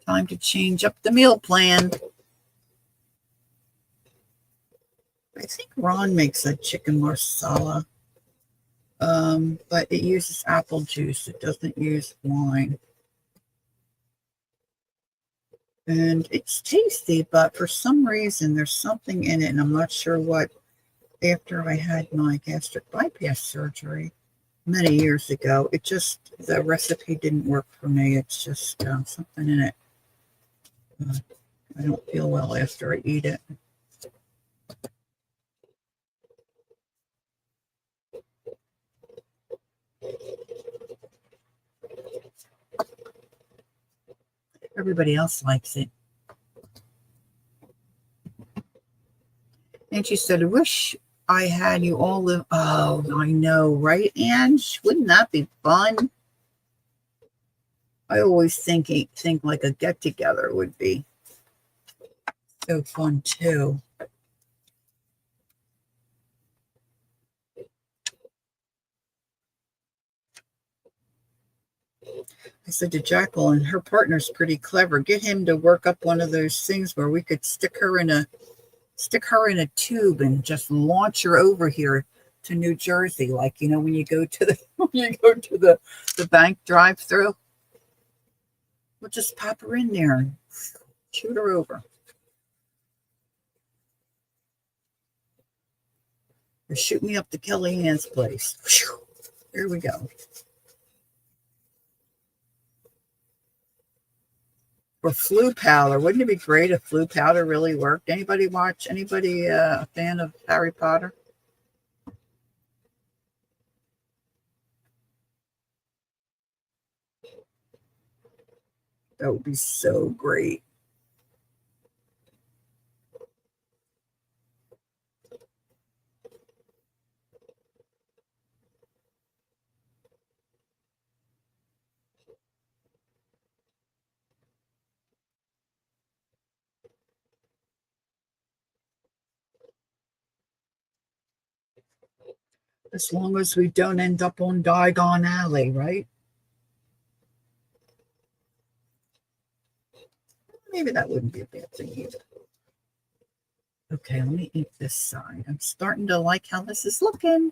Speaker 1: Time to change up the meal plan. I think Ron makes a chicken marsala, but it uses apple juice. It doesn't use wine. And it's tasty, but for some reason, there's something in it, and I'm not sure what. After I had my gastric bypass surgery many years ago, the recipe didn't work for me. It's just something in it. I don't feel well after I eat it. Everybody else likes it. And she said, I wish I had you all live. Oh, I know, right, Ange? Wouldn't that be fun? I always think like a get together would be so fun too. I said to Jacqueline, her partner's pretty clever. Get him to work up one of those things where we could stick her in a tube and just launch her over here to New Jersey. Like, when you go to the bank drive-through, we'll just pop her in there and shoot her over. Or shoot me up to Kellyanne's place. There we go. Or flu powder. Wouldn't it be great if flu powder really worked? Anybody a fan of Harry Potter? That would be so great. As long as we don't end up on Diagon Alley, right? Maybe that wouldn't be a bad thing either. Okay, let me ink this side. I'm starting to like how this is looking.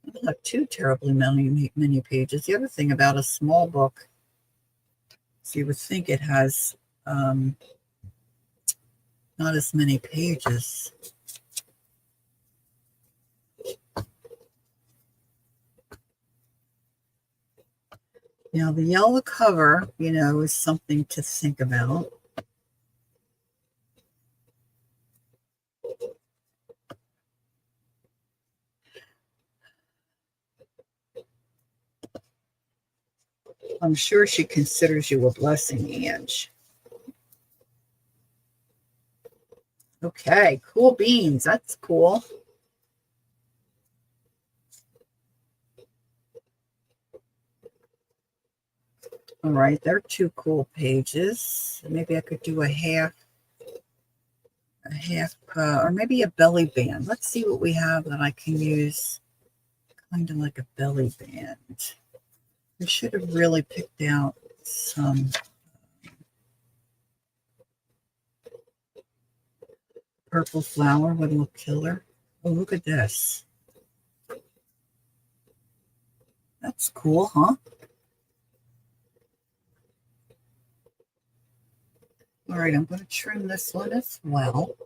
Speaker 1: I don't have too terribly many pages. The other thing about a small book, so you would think it has not as many pages. Now, the yellow cover, is something to think about. I'm sure she considers you a blessing, Ange. Okay, cool beans. That's cool. All right, they're 2 cool pages. Maybe I could do a half a half, or maybe a belly band. Let's see what we have that I can use kind of like a belly band. I should have really picked out some purple flower would look killer. Oh, look at this. That's cool, huh? All right, I'm going to trim this one as well.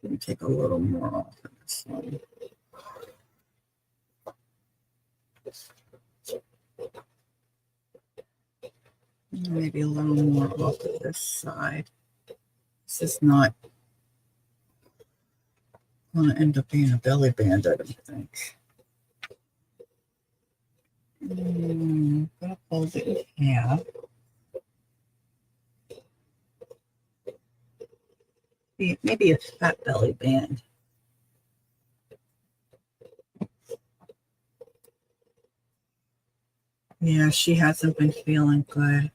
Speaker 1: Let me take a little more off of this one. Maybe a little more off of this side. This is not going to end up being a belly band, I don't think. I'm going to fold it in half. Maybe a fat belly band. Yeah, she hasn't been feeling good.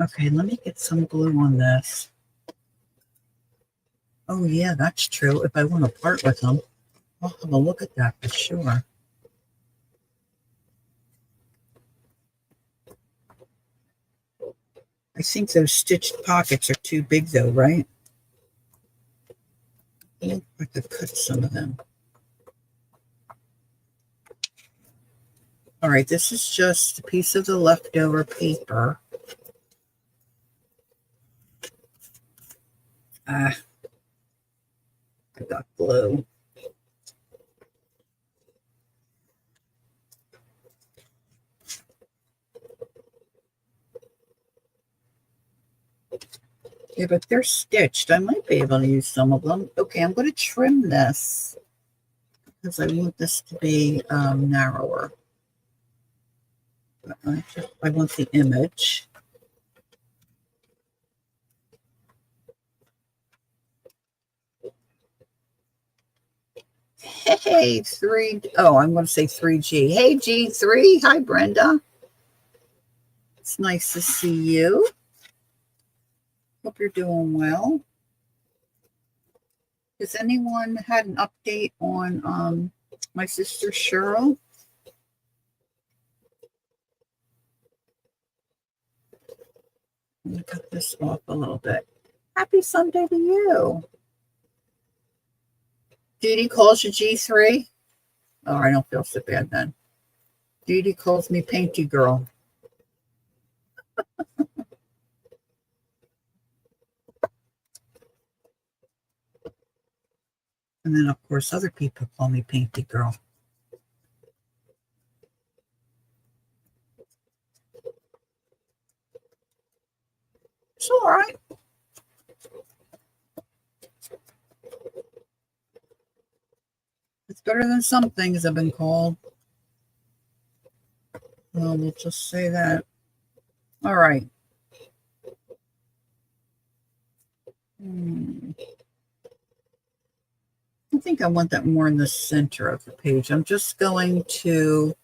Speaker 1: Okay, let me get some glue on this. Oh, yeah, that's true. If I want to part with them, I'll have a look at that for sure. I think those stitched pockets are too big, though, right? I could cut some of them. All right, this is just a piece of the leftover paper. I got glue. Yeah, but they're stitched. I might be able to use some of them. Okay, I'm going to trim this because I want this to be narrower. I want the image. Hey, I'm going to say 3G. Hey, G3. Hi, Brenda. It's nice to see you. Hope you're doing well. Has anyone had an update on my sister Cheryl? I'm going to cut this off a little bit. Happy Sunday to you. Judy calls you G3. Oh, I don't feel so bad then. Judy calls me Painty Girl. And then, of course, other people call me Painty Girl. It's all right. It's better than some things have been called. Well, we'll just say that. All right. I think I want that more in the center of the page. I'm just going to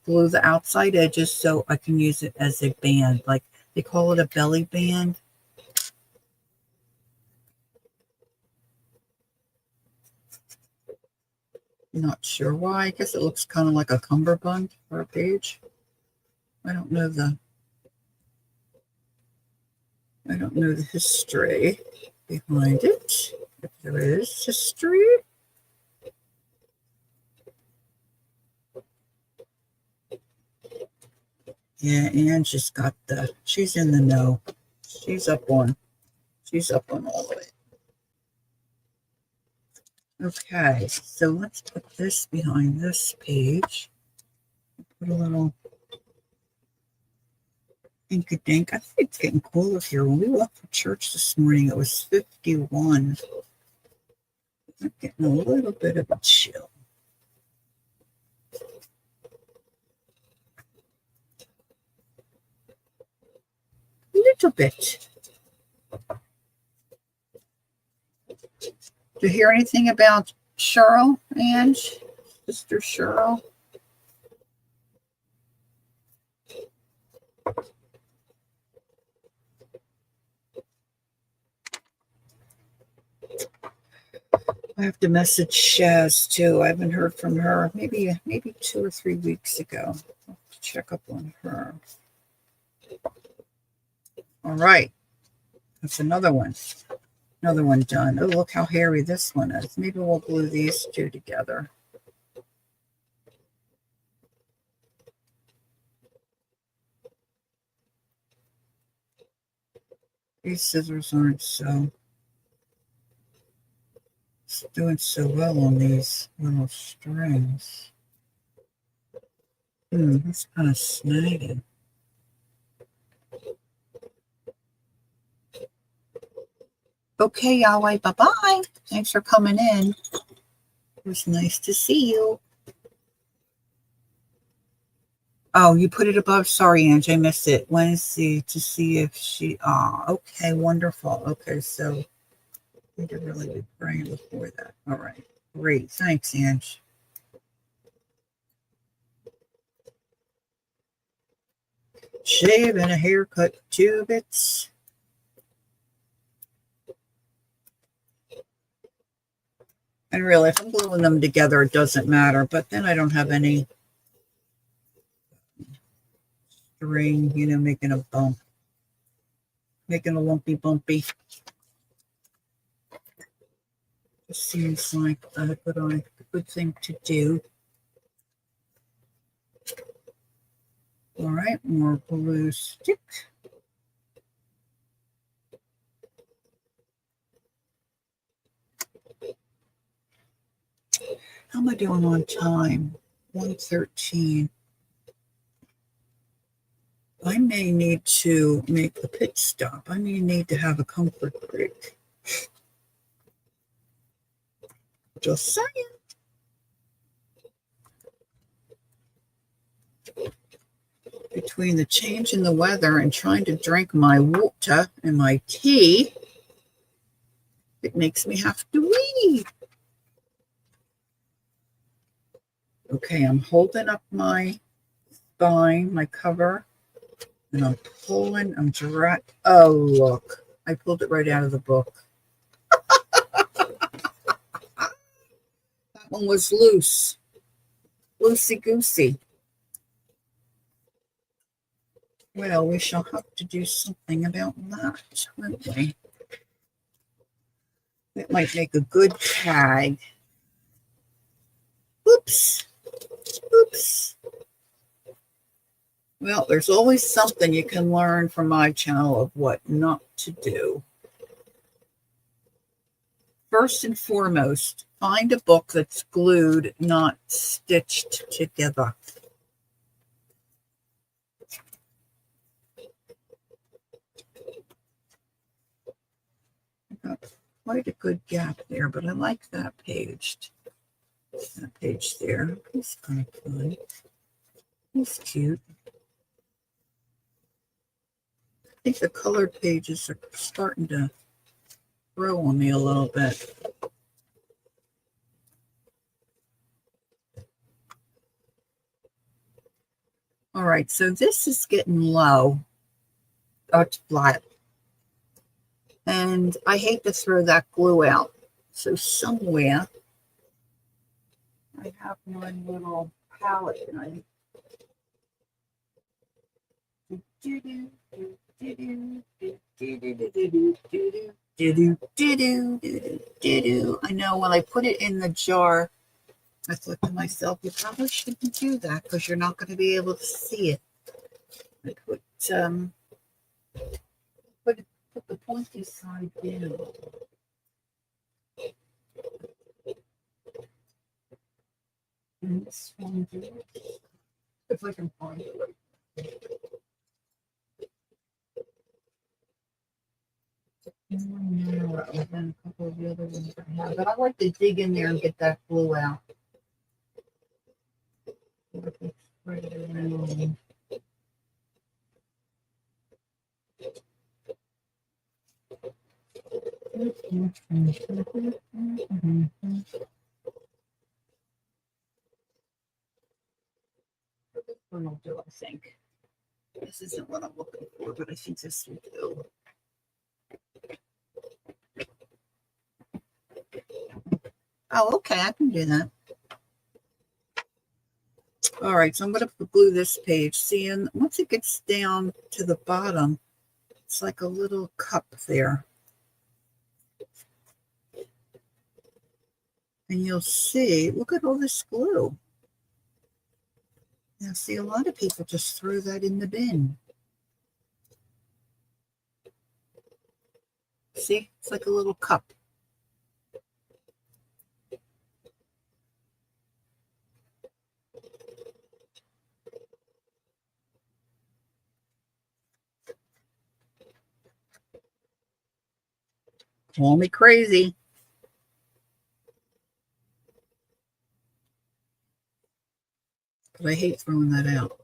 Speaker 1: glue the outside edges so I can use it as a band. Like they call it a belly band. Not sure why. I guess it looks kind of like a cummerbund for a page. I don't know the history behind it. If there is history. Yeah, and she's in the know. She's up on all of it. Okay, so let's put this behind this page. Put a little ink-a-dink. I think it's getting cooler here. When we left for church this morning, it was 51. I'm getting a little bit of a chill. little bit. Do you hear anything about Cheryl, Ange? Sister Cheryl? I have to message Shaz too. I haven't heard from her. Maybe 2 or 3 weeks ago. I'll have to check up on her. All right. That's another one. Another one done. Oh, look how hairy this one is. Maybe we'll glue these two together. These scissors aren't doing so well on these little strings. That's kind of snagging. Okay, Yahweh, bye-bye. Thanks for coming in. It was nice to see you. Oh, you put it above. Sorry, Ange, I missed it. Wednesday to see if she... okay, wonderful. Okay, so I need to really be praying before that. All right, great. Thanks, Ange. Shave and a haircut, 2 bits. And really, if I'm gluing them together, it doesn't matter. But then I don't have any string, making a bump. Making a lumpy bumpy. It seems like a good thing to do. All right, more glue stick. How am I doing on time? 1:13. I may need to make a pit stop. I may need to have a comfort break. Just saying. Between the change in the weather and trying to drink my water and my tea, it makes me have to wee. Okay, I'm holding up my spine, my cover, and I'm pulling, oh, look, I pulled it right out of the book. That one was loose. Loosey-goosey. Well, we shall have to do something about that, won't we? It might make a good tag. Oops. Oops. Well, there's always something you can learn from my channel of what not to do. First and foremost, find a book that's glued, not stitched together. I got quite a good gap there, but I like that page. That page there. He's kind of fun. He's cute. I think the colored pages are starting to grow on me a little bit. All right, so this is getting low. Oh, it's flat. And I hate to throw that glue out. So somewhere I have my little palette and I I know when I put it in the jar, I thought to myself, you probably shouldn't do that because you're not going to be able to see it. I put the pointy side down. And this one, if I can find it right. More narrow than a couple of the other ones I have, but I like to dig in there and get that glue out. Spread it around. What will do, I think. This isn't what I'm looking for, but I think this will do. Oh, okay, I can do that. All right, so I'm going to glue this page. See, and once it gets down to the bottom, it's like a little cup there. And you'll see, look at all this glue. Now, see, a lot of people just throw that in the bin. See, it's like a little cup. Call me crazy. But I hate throwing that out.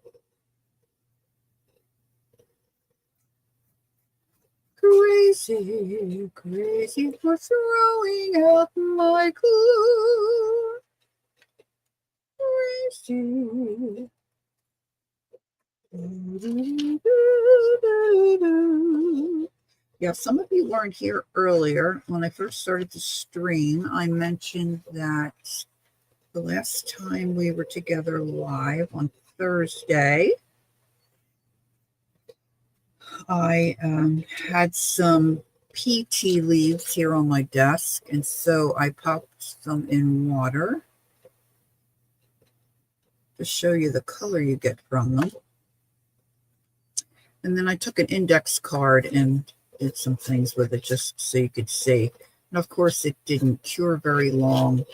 Speaker 1: Crazy, crazy for throwing out my glue. Crazy. Yeah, some of you weren't here earlier. When I first started to stream, I mentioned that the last time we were together live on Thursday, I had some PT leaves here on my desk, and so I popped them in water to show you the color you get from them. And then I took an index card and did some things with it just so you could see. And of course, it didn't cure very long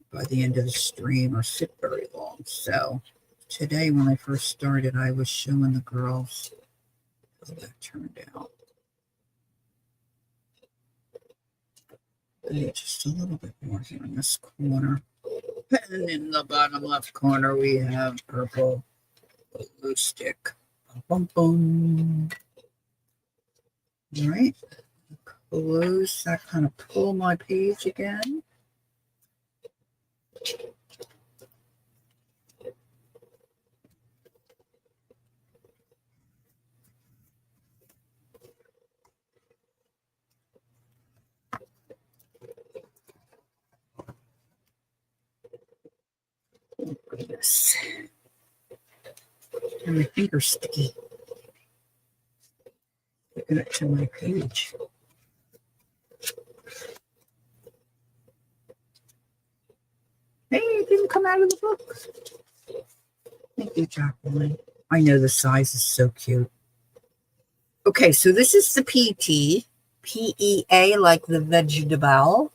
Speaker 1: by the end of the stream or sit very long. So today, when I first started, I was showing the girls how that turned out. And just a little bit more here in this corner. And in the bottom left corner, we have purple glue stick. Boom, boom. All right. Close that, kind of pull my page again. Oh, goodness. And my finger's sticky. Looking it to my page. Hey, it didn't come out of the book. Thank you, Jacqueline. I know the size is so cute. Okay, so this is the PT. P-E-A, like the vegetable.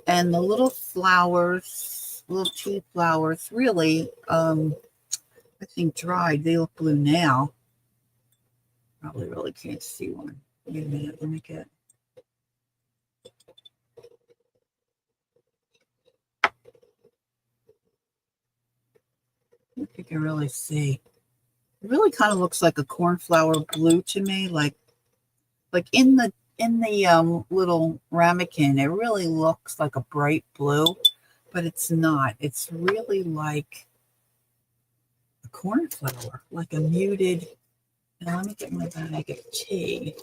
Speaker 1: And the little flowers, little tea flowers, really, I think dried. They look blue now. Probably really can't see one. Wait a minute, let me get. I think you can really see. It really kind of looks like a cornflower blue to me, like in the little ramekin, it really looks like a bright blue, but it's not. It's really like a cornflower, like a muted. Now let me get my bag of tea.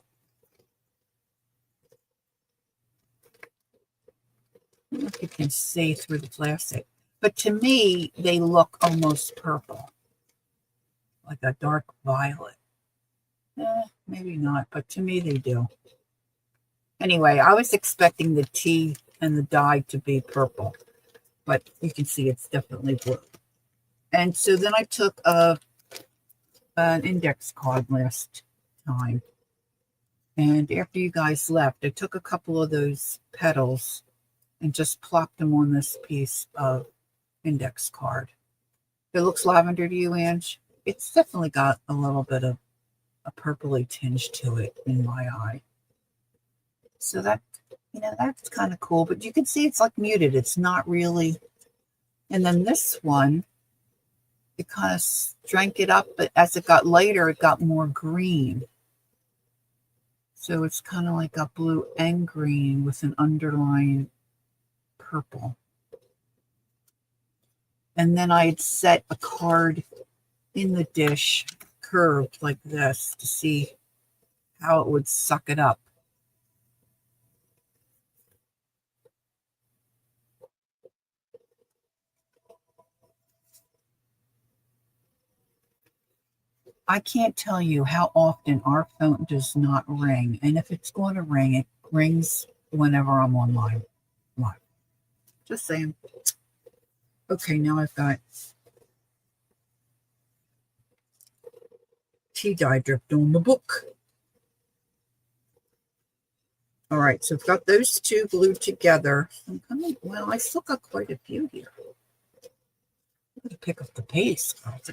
Speaker 1: I don't know if you can see through the plastic, but to me, they look almost purple, like a dark violet. Maybe not, but to me, they do. Anyway, I was expecting the tea and the dye to be purple, but you can see it's definitely blue. And so then I took an index card last time. And after you guys left, I took a couple of those petals and just plopped them on this piece of index card. It looks lavender to you, Ange? It's definitely got a little bit of a purpley tinge to it in my eye. So that, that's kind of cool. But you can see it's like muted. It's not really. And then this one it kind of drank it up, but as it got lighter, it got more green. So it's kind of like a blue and green with an underlying purple. And then I'd set a card in the dish curved like this to see how it would suck it up. I can't tell you how often our phone does not ring. And if it's going to ring, it rings whenever I'm online. Live. Just saying. Okay, now I've got tea dye dripped on the book. All right, so I've got those two glued together. Well, I still got quite a few here. I gotta pick up the pace, guys.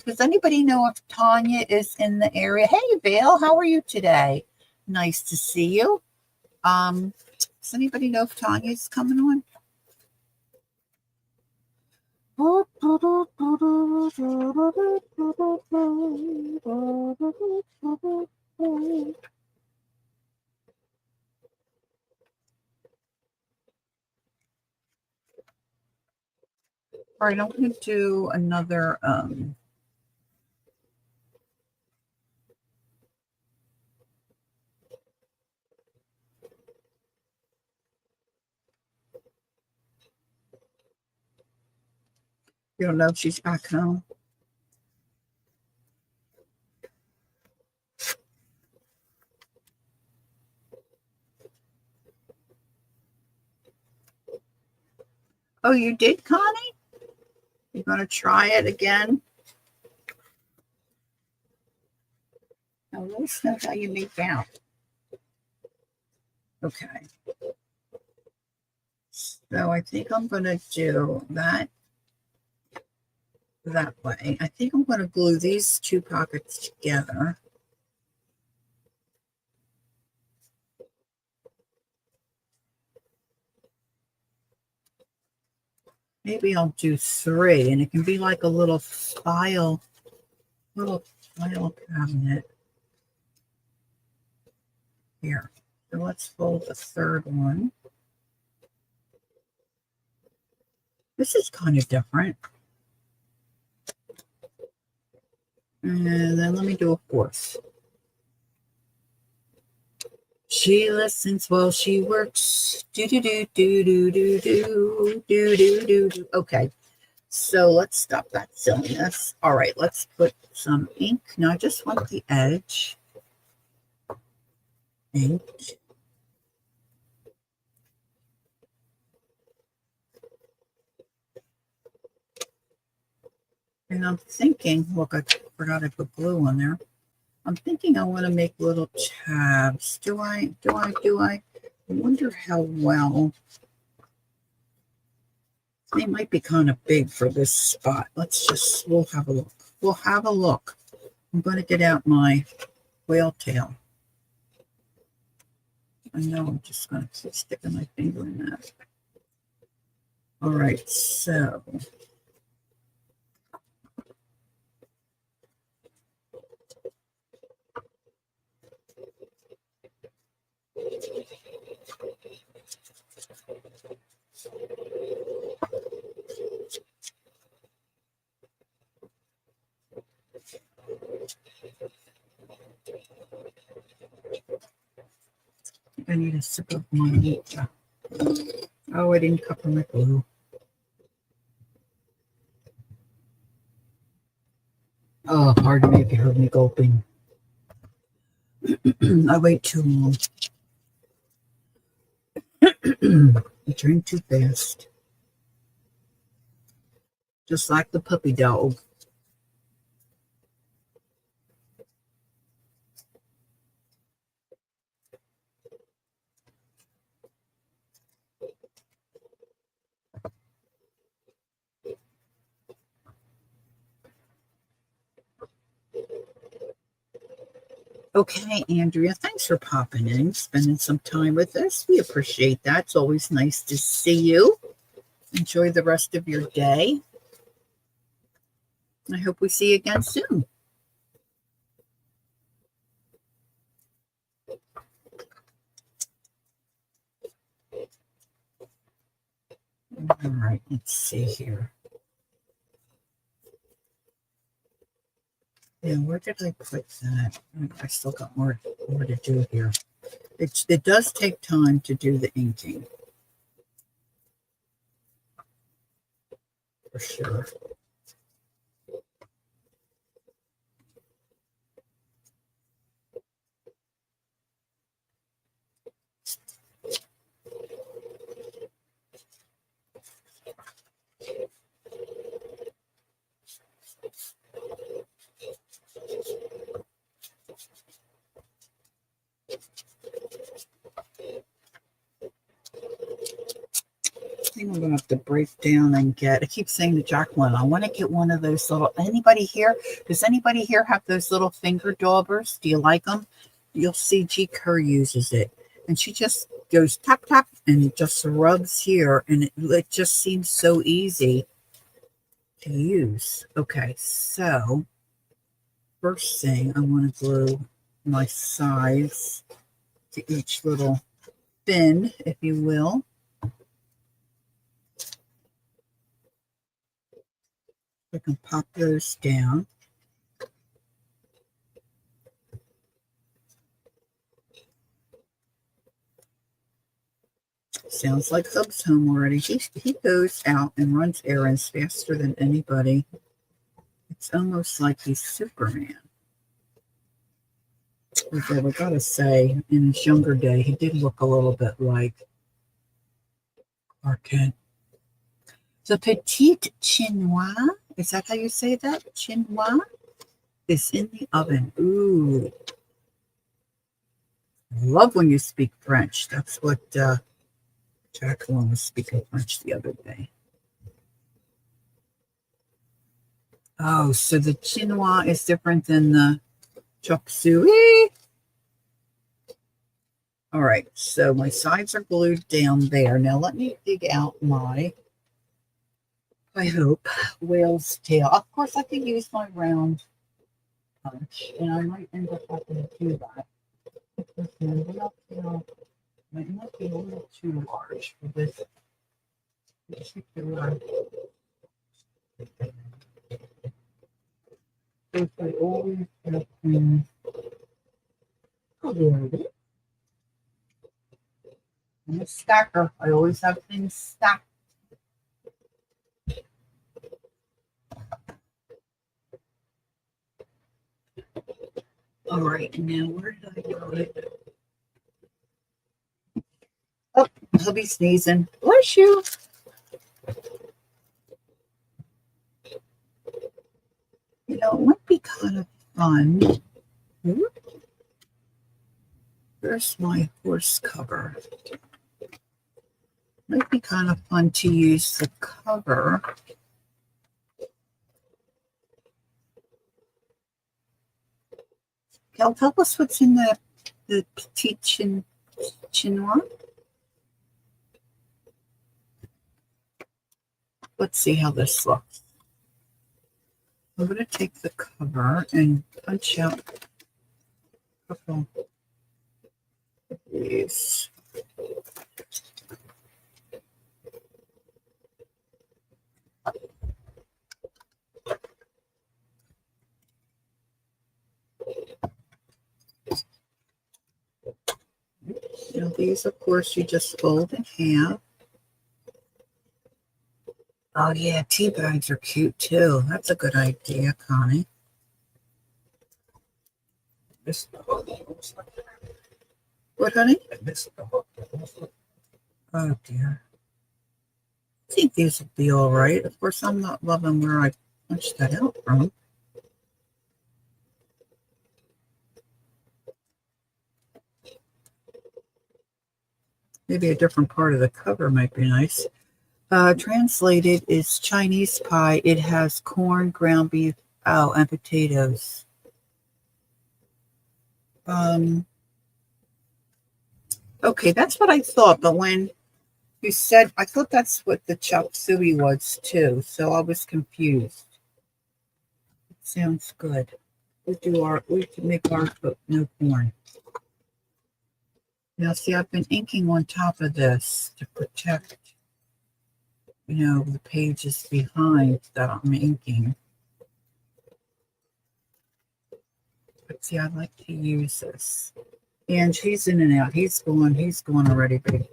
Speaker 1: Does anybody know if Tanya is in the area? Hey, Vale, how are you today? Nice to see you. Does anybody know if Tanya's coming on? All right, I'm going to do another you don't know if she's back home. Oh, you did, Connie? You're going to try it again? Now, let us know how you make out. Okay. So I think I'm going to do that way. I think I'm going to glue these two pockets together. Maybe I'll do 3, and it can be like a little file cabinet. Here. So let's fold the third one. This is kind of different. And then let me do a 4th. She listens while she works. Do. Okay. So let's stop that silliness. All right, let's put some ink. Now I just want the edge. Ink. And I'm thinking, look, I forgot I put glue on there. I'm thinking I want to make little tabs. Do I? I wonder how well. They might be kind of big for this spot. We'll have a look. I'm going to get out my whale tail. I know I'm just going to keep sticking my finger in that. All right, so. I need a sip of my water. Oh, I didn't cover my glue. Oh, pardon me if you heard me gulping. I wait too long. I drink too fast. Just like the puppy dog. Okay, Andrea, thanks for popping in, spending some time with us. We appreciate that. It's always nice to see you. Enjoy the rest of your day. I hope we see you again soon. All right, let's see here. Yeah, where did I put that? I still got more to do here. It does take time to do the inking, for sure. I think I'm going to have to break down and get, I keep saying to Jacqueline, I want to get one of those little, anybody here, does anybody here have those little finger daubers? Do you like them? You'll see Gi Kerr uses it. And she just goes tap, tap, and just rubs here. And it just seems so easy to use. Okay, so first thing, I want to glue my sides to each little fin, if you will. I can pop those down. Sounds like Hub's home already. He goes out and runs errands faster than anybody. It's almost like he's Superman. Although we gotta say, in his younger day, he did look a little bit like Clark Kent. The petite chinois, is that how you say that? Chinois is in the oven. Ooh. I love when you speak French. That's what Jacqueline was speaking French the other day. Oh, so the chinois is different than the chop suey. All right, so my sides are glued down there. Now let me dig out my, I hope, whale's tail. Of course, I can use my round punch, and I might end up having to do that. Because my whale tail might be a little too large for this particular. If I always have things covered. I'm a stacker. I always have things stacked. All right, now where did I go? Oh, hubby sneezing. Bless you. You know, it might be kind of fun. Where's my horse cover? Might be kind of fun to use the cover. Cal, tell us what's in the petite chinois. Let's see how this looks. I'm going to take the cover and punch out a couple of these. Now these, of course, you just fold in half. Oh yeah, tea bags are cute too. That's a good idea, Connie. What, honey? Oh dear. I think these will be all right. Of course, I'm not loving where I punched that out from. Maybe a different part of the cover might be nice. Translated is Chinese pie. It has corn, ground beef, and potatoes. Okay, that's what I thought, but when you said, I thought that's what the chop suey was too, so I was confused. Sounds good. We can make ours, but no corn. Now, see, I've been inking on top of this to protect, the pages behind that I'm inking. But see, I like to use this. And he's in and out. He's gone already, baby.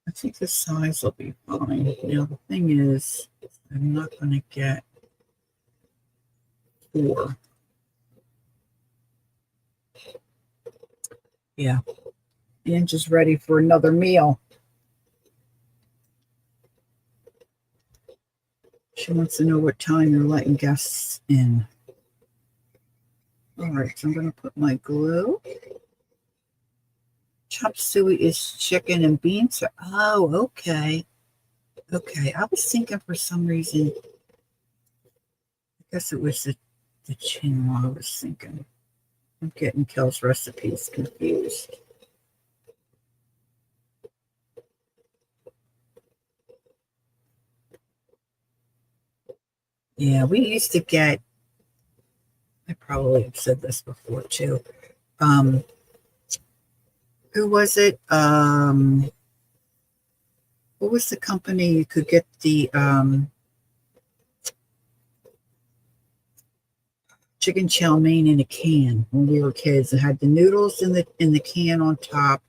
Speaker 1: I think the size will be fine. Now, the thing is, I'm not going to get 4. Yeah. Angie's ready for another meal. She wants to know what time you're letting guests in. All right, so I'm going to put my glue. Chop suey is chicken and beans. Oh, okay. Okay, I was thinking for some reason, I guess it was the quinoa I was thinking. I'm getting Kel's recipes confused. Yeah, we used to get, I probably have said this before too. Who was it? What was the company you could get the chicken chow mein in a can when we were kids? It had the noodles in the can on top,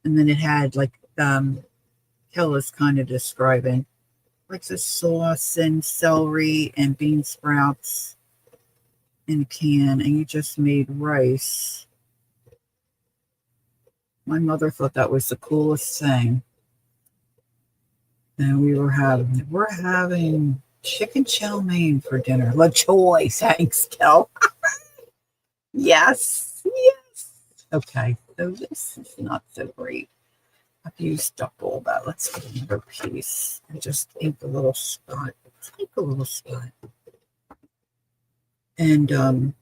Speaker 1: and then it had like Kel was kind of describing like the sauce and celery and bean sprouts in a can, and you just made rice. My mother thought that was the coolest thing. And we're having chicken chow mein for dinner. La choy, thanks, Kel. Yes, yes. Okay, so this is not so great. I've used up all that. Let's get another piece and just ink a little spot. Ink a little spot. And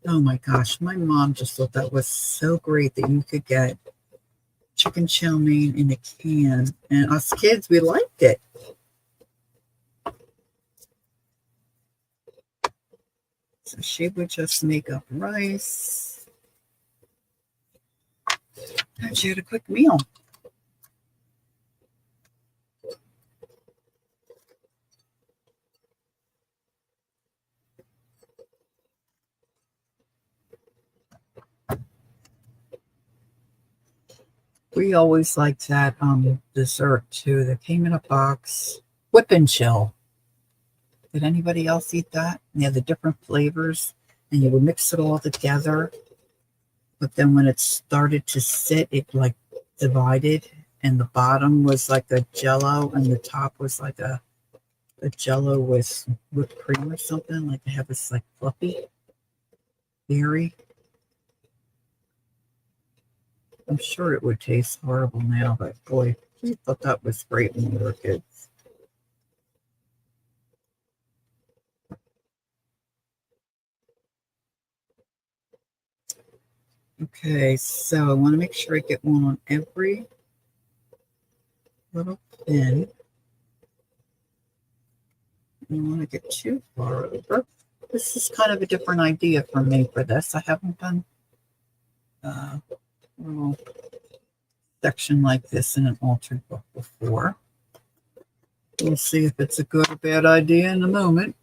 Speaker 1: oh my gosh, my mom just thought that was so great that you could get chicken chow mein in a can. And us kids, we liked it. So she would just make up rice. And she had a quick meal. We always liked that dessert too. That came in a box. Whip and chill. Did anybody else eat that? They had the different flavors, and you would mix it all together. But then when it started to sit, it like divided, and the bottom was like a jello, and the top was like a jello with whipped cream or something. Like they have this like fluffy, airy. I'm sure it would taste horrible now, but boy, I thought that was great when we were kids. Okay, so I want to make sure I get one on every little pin. I don't want to get too far over. This is kind of a different idea for me for this. I haven't done a little section like this in an altered book before. We'll see if it's a good or bad idea in a moment.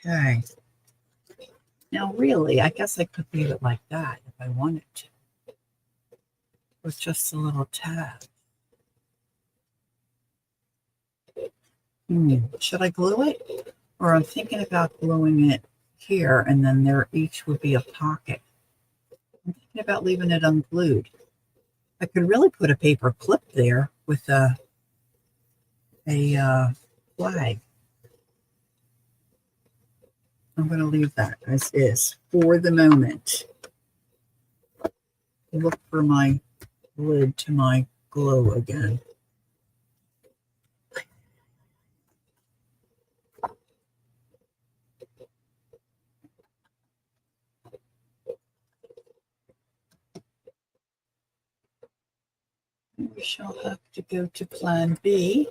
Speaker 1: Okay. Now, really, I guess I could leave it like that if I wanted to, with just a little tab. Should I glue it? Or I'm thinking about gluing it here, and then there each would be a pocket. I'm thinking about leaving it unglued. I could really put a paper clip there with a flag. I'm going to leave that as is for the moment. Look for my lid to my glow again. We shall have to go to plan B.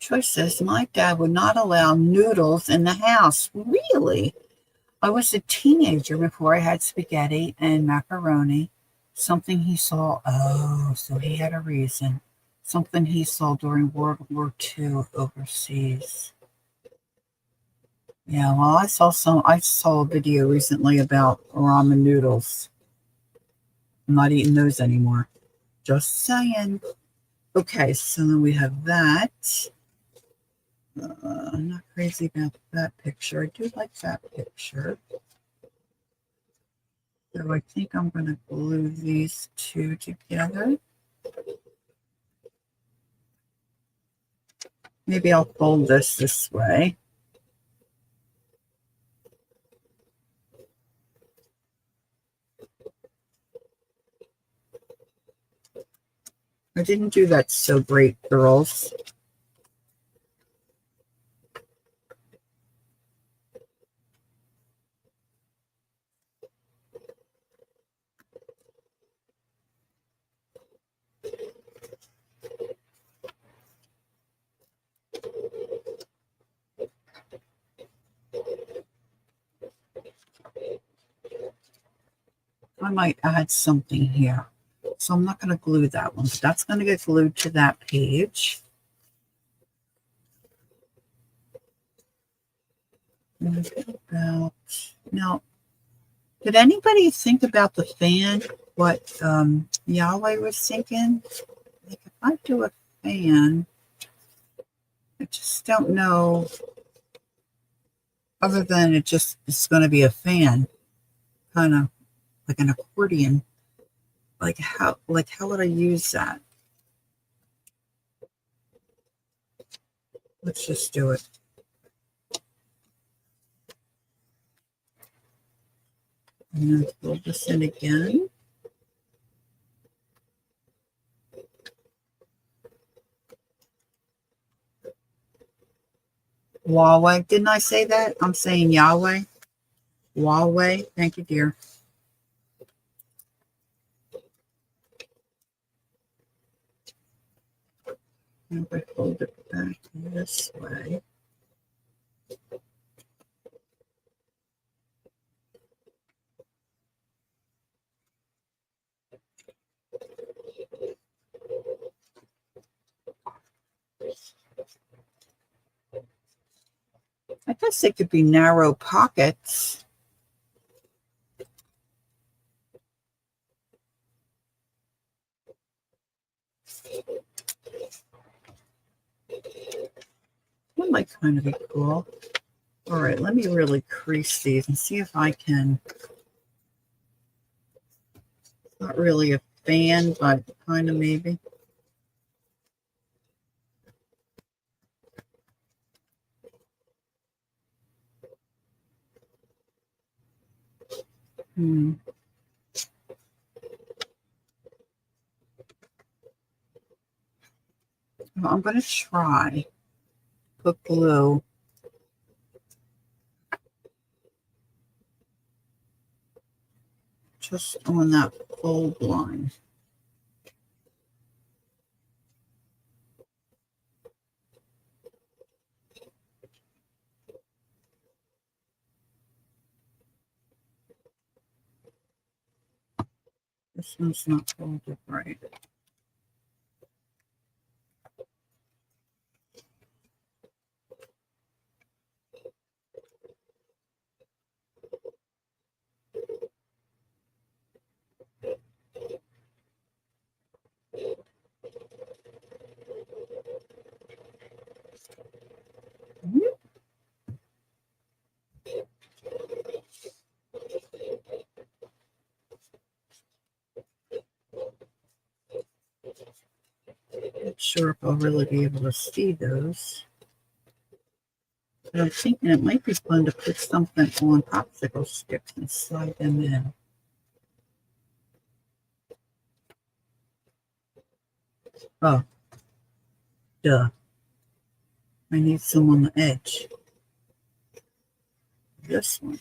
Speaker 1: Troy says, my dad would not allow noodles in the house. Really? I was a teenager before I had spaghetti and macaroni. Something he saw. Oh, so he had a reason. Something he saw during World War II overseas. Yeah, well, I saw a video recently about ramen noodles. I'm not eating those anymore. Just saying. Okay, so then we have that. I'm not crazy about that picture. I do like that picture. So I think I'm going to glue these two together. Maybe I'll fold this way. I didn't do that so great, girls. I might add something here. So I'm not going to glue that one, but that's going to get glued to that page. Now, did anybody think about the fan? What Yahweh was thinking? Like if I do a fan, I just don't know. Other than it's going to be a fan, kind of like an accordion. Like how would I use that? Let's just do it. I'm going to fold this in again. Yahweh. Didn't I say that? I'm saying Yahweh. Yahweh. Thank you, dear. And if I fold it back this way. I guess it could be narrow pockets. That might kind of be cool. All right, let me really crease these and see if I can. Not really a fan, but kind of maybe. Well, I'm going to try put glue just on that fold line. This one's not folded right. sure if I'll really be able to see those. But I'm thinking it might be fun to put something on popsicle sticks and slide them in. Oh, duh. I need some on the edge. This one.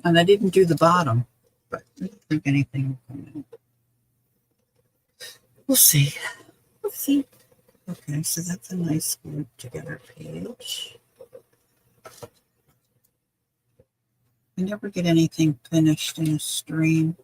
Speaker 1: And I didn't do the bottom, but I don't think anything will come in. We'll see. We'll see. Okay, so that's a nice group together page. I never get anything finished in a stream.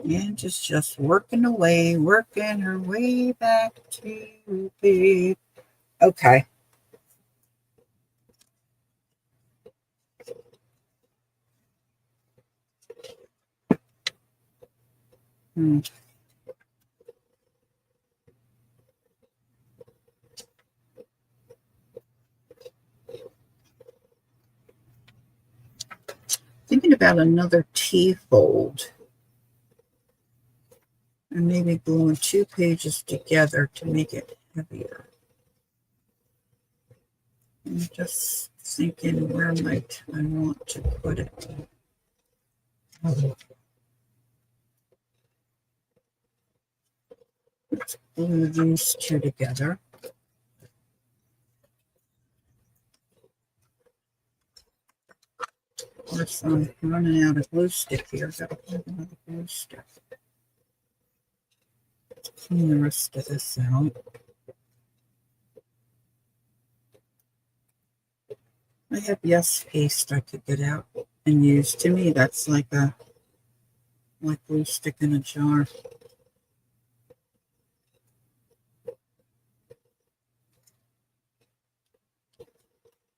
Speaker 1: And just working away, working her way back to bed. Okay. Thinking about another T-fold. And maybe gluing 2 pages together to make it heavier. I'm just thinking, where might I want to put it? Let's glue these 2 together. Of course, I'm running out of glue stick here. Gotta find another glue stick. Let's clean the rest of this out. I have Yes paste I could get out and use. To me, that's like glue stick in a jar.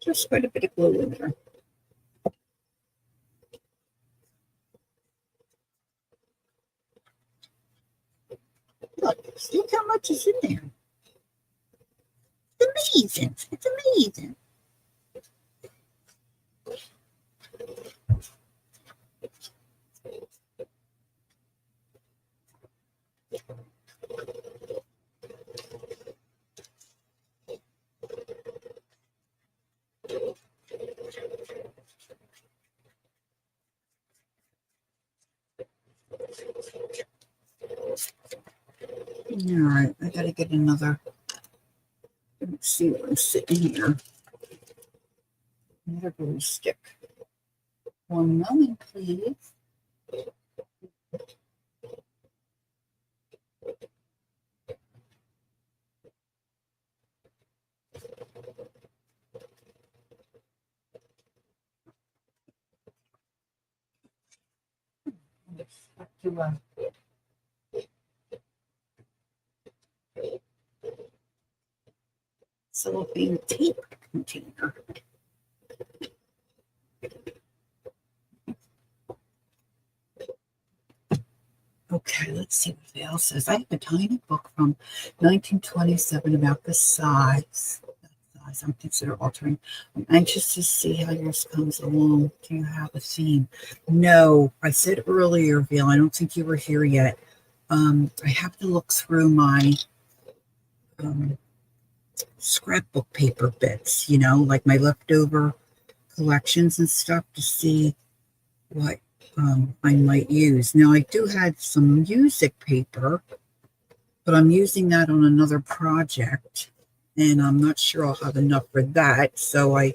Speaker 1: Just quite a bit of glue in there. Look how much is in there. It's amazing. It's amazing. All right, I gotta get another. Let's see what's sitting here. Another glue stick. 1 moment, please. Cellophane tape container. Okay, let's see what Val says. I have a tiny book from 1927 about the size. I'm considering altering. I'm anxious to see how yours comes along. Do you have a theme? No, I said earlier, Val, I don't think you were here yet. I have to look through my scrapbook paper bits, like my leftover collections and stuff to see what I might use. Now, I do have some music paper, but I'm using that on another project, and I'm not sure I'll have enough for that, so I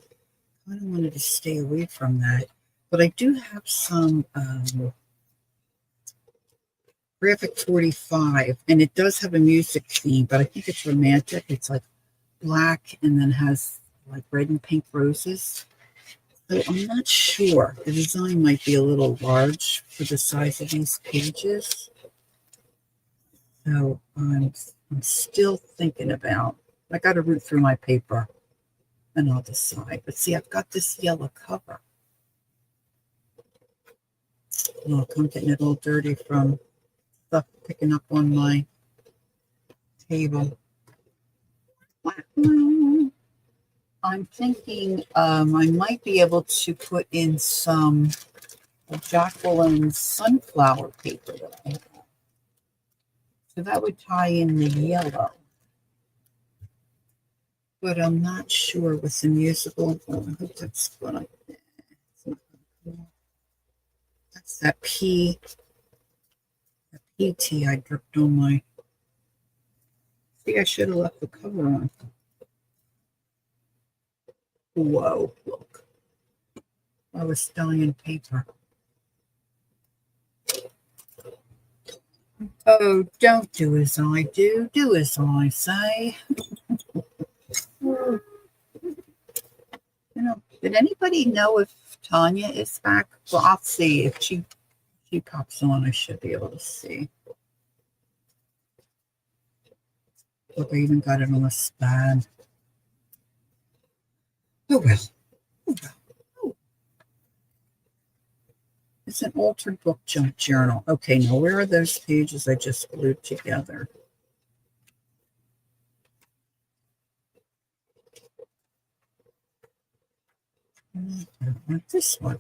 Speaker 1: kind of wanted to stay away from that. But I do have some Graphic 45, and it does have a music theme, but I think it's romantic. It's like black and then has like red and pink roses. So I'm not sure. The design might be a little large for the size of these pages. So I'm still thinking about, I got to root through my paper and I'll decide. But see, I've got this yellow cover. Look, I'm getting it all dirty from stuff picking up on my table. I'm thinking I might be able to put in some Jacqueline sunflower paper that I have. So that would tie in the yellow. But I'm not sure with the musical. I hope that's gonna. That's that PT I dripped on my. See, I should have left the cover on. Whoa, look. I was dyeing paper. Oh, don't do as I do. Do as I say. Did anybody know if Tanya is back? Well, I'll see. If she pops on, I should be able to see. Look, I even got it on the stand. Oh, well. Oh, well. Oh. It's an altered book junk journal. Okay, now where are those pages I just glued together? I don't want this one.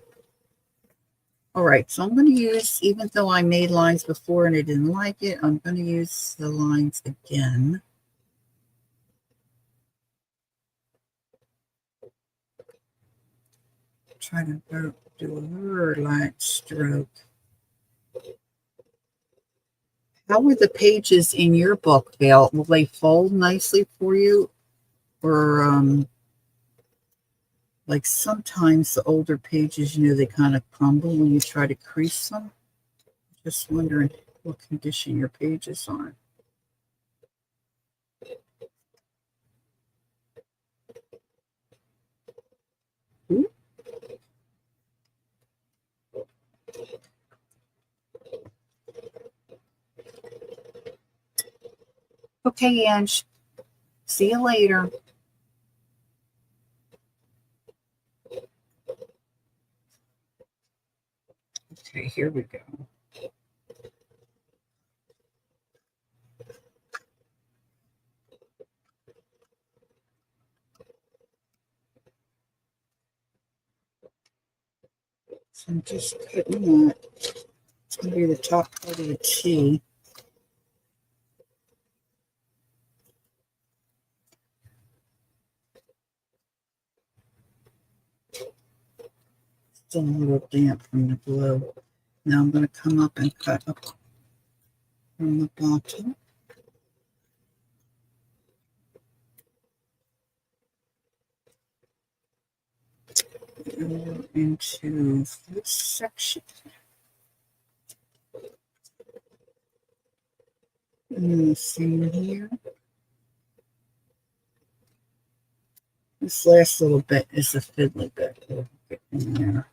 Speaker 1: All right, so I'm going to use, even though I made lines before and I didn't like it, I'm going to use the lines again. Try to do a very light stroke. How were the pages in your book, Vale? Will they fold nicely for you? Or, like sometimes the older pages, they kind of crumble when you try to crease them. Just wondering what condition your pages are. Ooh. Okay, Ange. See you later. Okay, here we go. So I'm just cutting that. It's going to be the top part of the T. Still a little damp from the glue. Now I'm going to come up and cut up from the bottom. Into this section. And the same here. This last little bit is the fiddly bit. We'll get in there.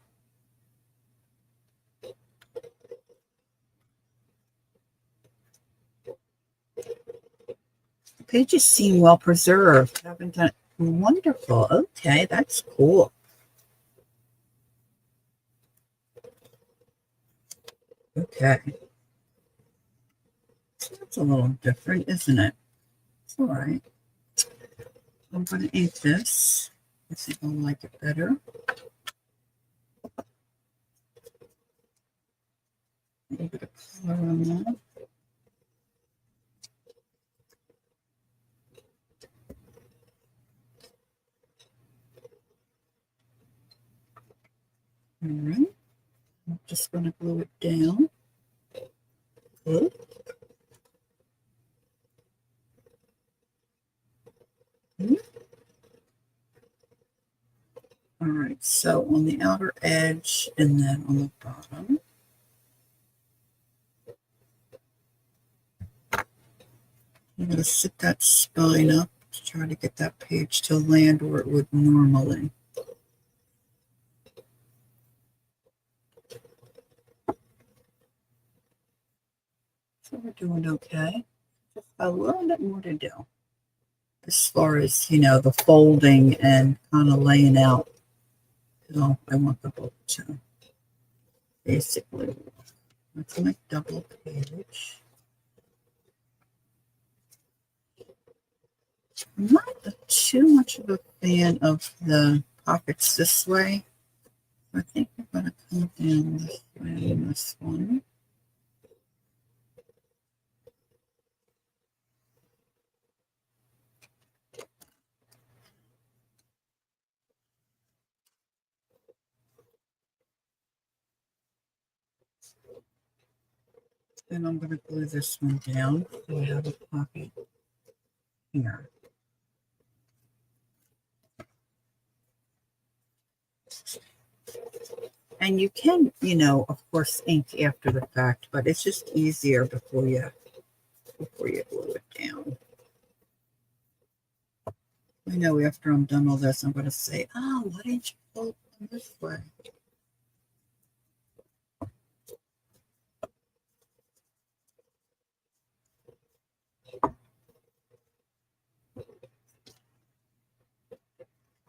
Speaker 1: The pages seem well preserved. Haven't done wonderful. Okay, that's cool. Okay. That's a little different, isn't it? It's all right. I'm going to ink this. I think I'll like it better. A little bit of color on that. All right. I'm just going to glue it down. Glue. All right, so on the outer edge and then on the bottom. I'm going to sit that spine up to try to get that page to land where it would normally. So we're doing okay. Just a little bit more to do as far as, the folding and kind of laying out how I want the book to basically. That's my double page. I'm not too much of a fan of the pockets this way. I think I'm going to come down this way in this one. And I'm going to glue this one down so I have a pocket here. And you can, you know, of course, ink after the fact, but it's just easier before you glue it down. I know after I'm done all this, I'm going to say, oh, why didn't you fold them this way?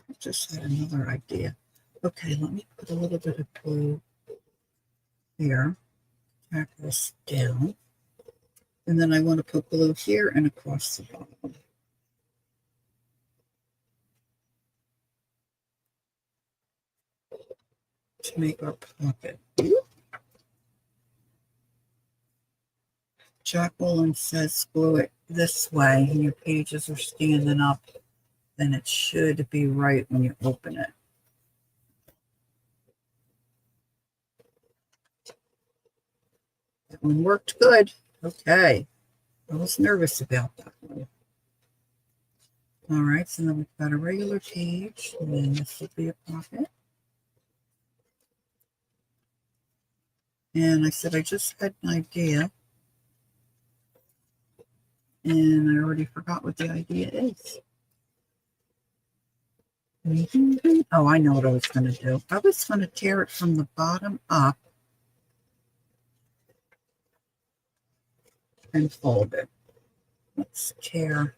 Speaker 1: I just had another idea. Okay, let me put a little bit of glue here, tack this down, and then I want to put glue here and across the bottom. To make our pocket. Jacqueline says glue it this way and your pages are standing up, then it should be right when you open it. That one worked good. Okay. I was nervous about that one. All right, so then we've got a regular page, and then this will be a pocket. And I said I just had an idea, and I already forgot what the idea is. Oh, I know what I was going to do. I was going to tear it from the bottom up and fold it. Let's tear.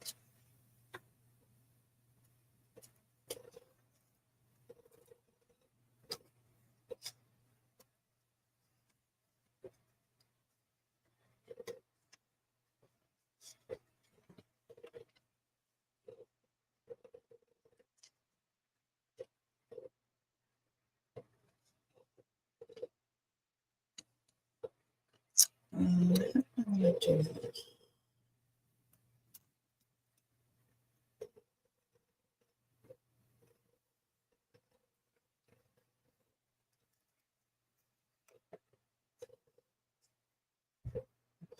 Speaker 1: I'm going to do this.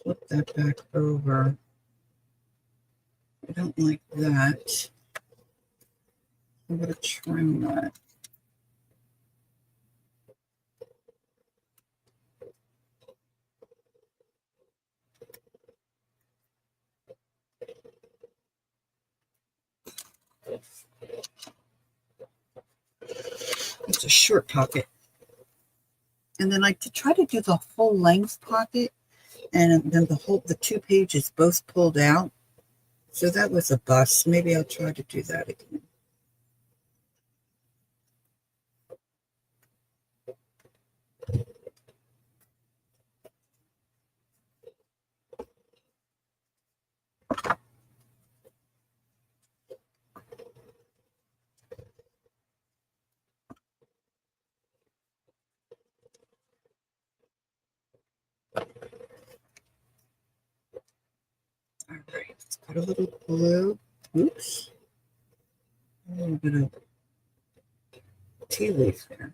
Speaker 1: Flip that back over. I don't like that. I'm going to trim that. It's a short pocket. And then I try to do the full length pocket, and then the 2 pages both pulled out. So that was a bust. Maybe I'll try to do that again. All right, let's put a little glue. Oops. A little bit of tea leaf there.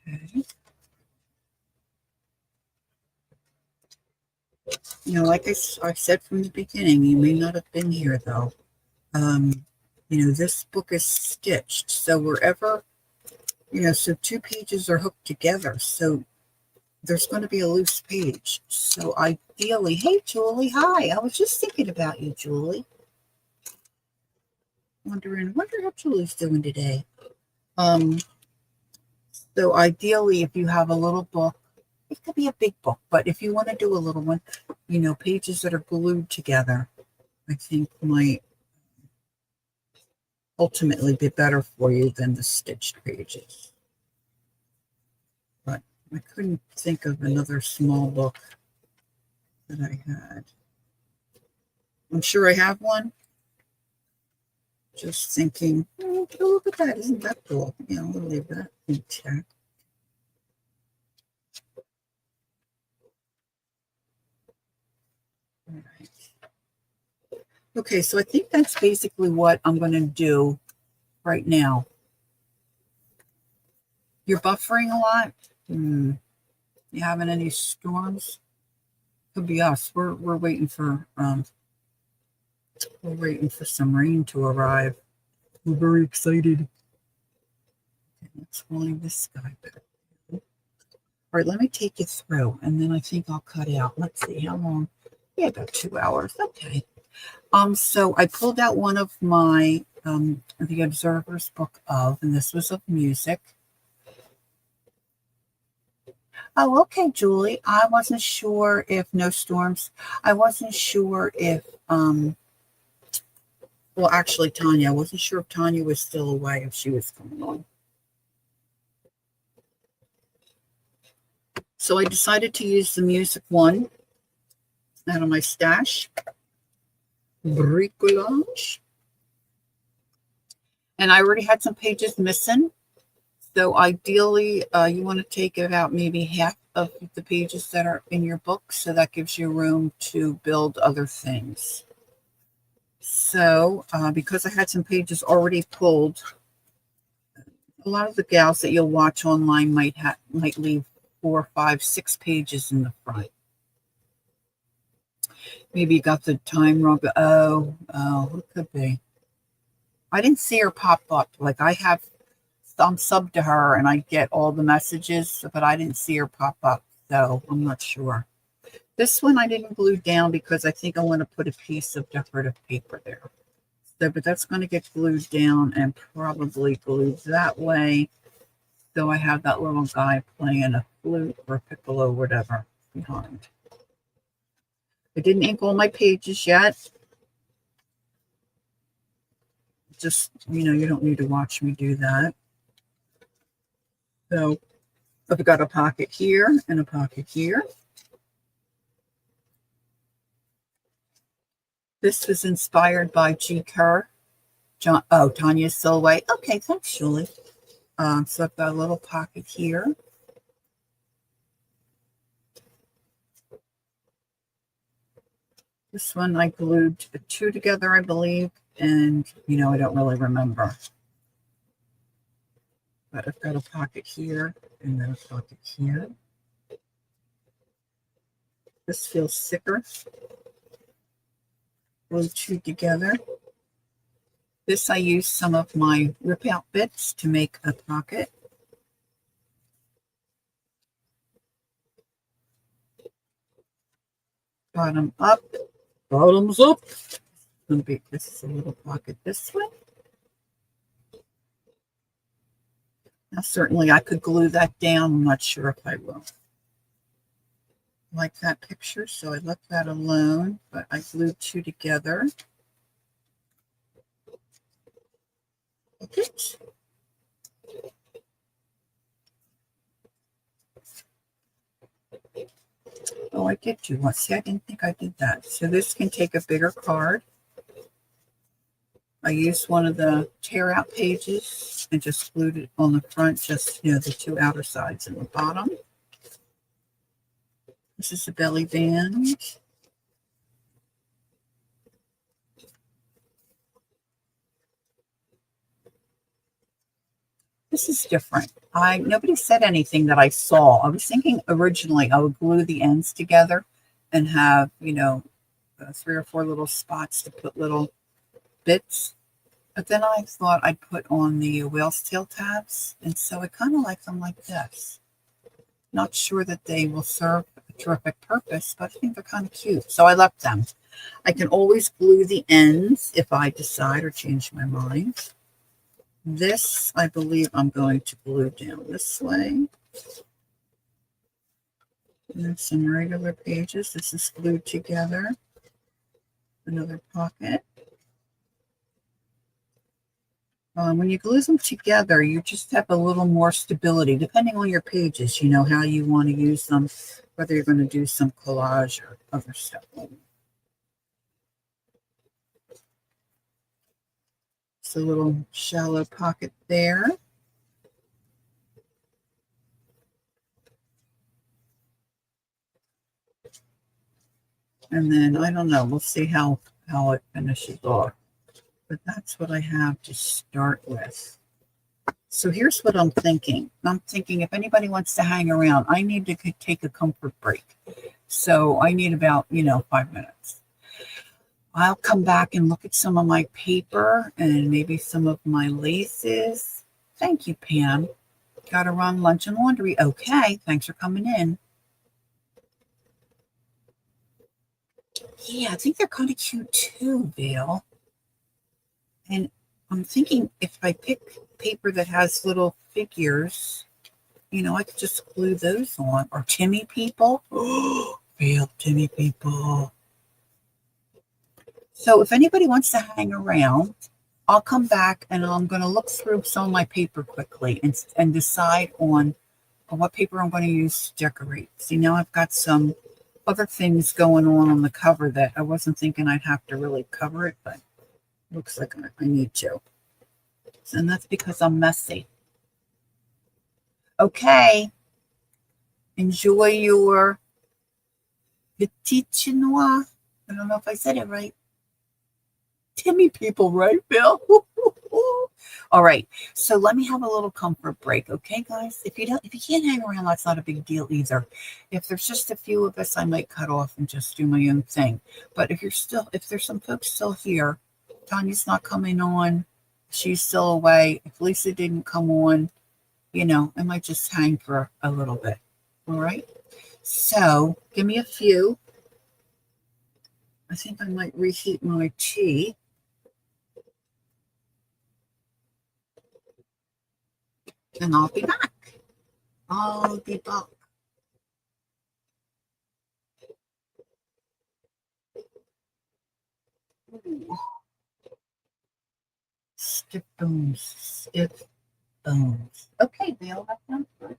Speaker 1: Okay. You know, like I said from the beginning, you may not have been here though. You know, this book is stitched, so wherever, you know, so 2 pages are hooked together, so there's going to be a loose page. So ideally, hey Julie, hi. I was just thinking about you, Julie. Wonder how Julie's doing today. So ideally, if you have a little book, it could be a big book, but if you want to do a little one, pages that are glued together, I think might ultimately be better for you than the stitched pages. But I couldn't think of another small book that I had. I'm sure I have one. Just thinking, oh, look at that. Isn't that cool? Yeah, I'll leave that intact. All right. Okay, so I think that's basically what I'm going to do right now. You're buffering a lot? You having any storms? Could be us. We're waiting for some rain to arrive. We're very excited. Okay, let's leave this guy back. All right, let me take you through, and then I think I'll cut out. Let's see how long. Yeah, about 2 hours. Okay. So I pulled out one of my the Observer's Book of, and this was of music. Oh, okay, Julie. I wasn't sure if no storms. I wasn't sure if well, actually, Tanya. I wasn't sure if Tanya was still away, if she was coming on. So I decided to use the music one out of my stash. Bricolage. And I already had some pages missing. So ideally, you want to take about maybe half of the pages that are in your book. So that gives you room to build other things. So because I had some pages already pulled, a lot of the gals that you'll watch online might leave 4, 5, 6 pages in the front. Maybe you got the time wrong. Oh, it could be. I didn't see her pop up. Like I'm subbed to her and I get all the messages, but I didn't see her pop up. So I'm not sure. This one I didn't glue down because I think I want to put a piece of decorative paper there. So, but that's going to get glued down and probably glued that way. So I have that little guy playing a flute or piccolo, whatever, behind. I didn't ink all my pages yet. Just, you don't need to watch me do that. So I've got a pocket here and a pocket here. This was inspired by Gi Kerr. Tanya Silway. Okay, thanks, Julie. So I've got a little pocket here. This one I glued 2 together, I believe, and I don't really remember. But I've got a pocket here and then a pocket here. This feels thicker. Glue 2 together. This I used some of my rip out bits to make a pocket. Bottom up, bottoms up. This is a little pocket this way. Now certainly I could glue that down. I'm not sure if I will. I like that picture, so I left that alone, but I glued 2 together. Okay. Oh, I did do one. See, I didn't think I did that. So this can take a bigger card. I used one of the tear out pages and just glued it on the front, just, the 2 outer sides and the bottom. This is the belly band. This is different. Nobody said anything that I saw. I was thinking originally I would glue the ends together and have, 3 or 4 little spots to put little bits. But then I thought I'd put on the whale's tail tabs. And so I kind of like them like this. Not sure that they will serve a terrific purpose, but I think they're kind of cute. So I left them. I can always glue the ends if I decide or change my mind. This, I believe I'm going to glue down this way. And some regular pages. This is glued together. Another pocket. When you glue them together, you just have a little more stability, depending on your pages, you know, how you want to use them, whether you're going to do some collage or other stuff. It's a little shallow pocket there. And then, I don't know, we'll see how it finishes off. But that's what I have to start with. So here's what I'm thinking. I'm thinking if anybody wants to hang around, I need to take a comfort break. So I need about, 5 minutes. I'll come back and look at some of my paper and maybe some of my laces. Thank you, Pam. Got to run lunch and laundry. Okay, thanks for coming in. Yeah, I think they're kind of cute too, Vale. And I'm thinking if I pick paper that has little figures, I could just glue those on. Or Timmy people. Oh, real Timmy people. So if anybody wants to hang around, I'll come back and I'm going to look through some of my paper quickly and decide on what paper I'm going to use to decorate. See, now I've got some other things going on the cover that I wasn't thinking I'd have to really cover it, but looks like I need to. And that's because I'm messy. Okay. Enjoy your petit chinois. I don't know if I said it right. Timmy people, right, Bill? All right. So let me have a little comfort break, okay, guys? If you can't hang around, that's not a big deal either. If there's just a few of us, I might cut off and just do my own thing. But if there's some folks still here, Tanya's not coming on, she's still away. If Lisa didn't come on, I might just hang for a little bit. All right. So give me a few. I think I might reheat my tea. And I'll be back. I'll be back. Ooh. Stiff bones. Stiff bones. Okay, Bill, that sounds good.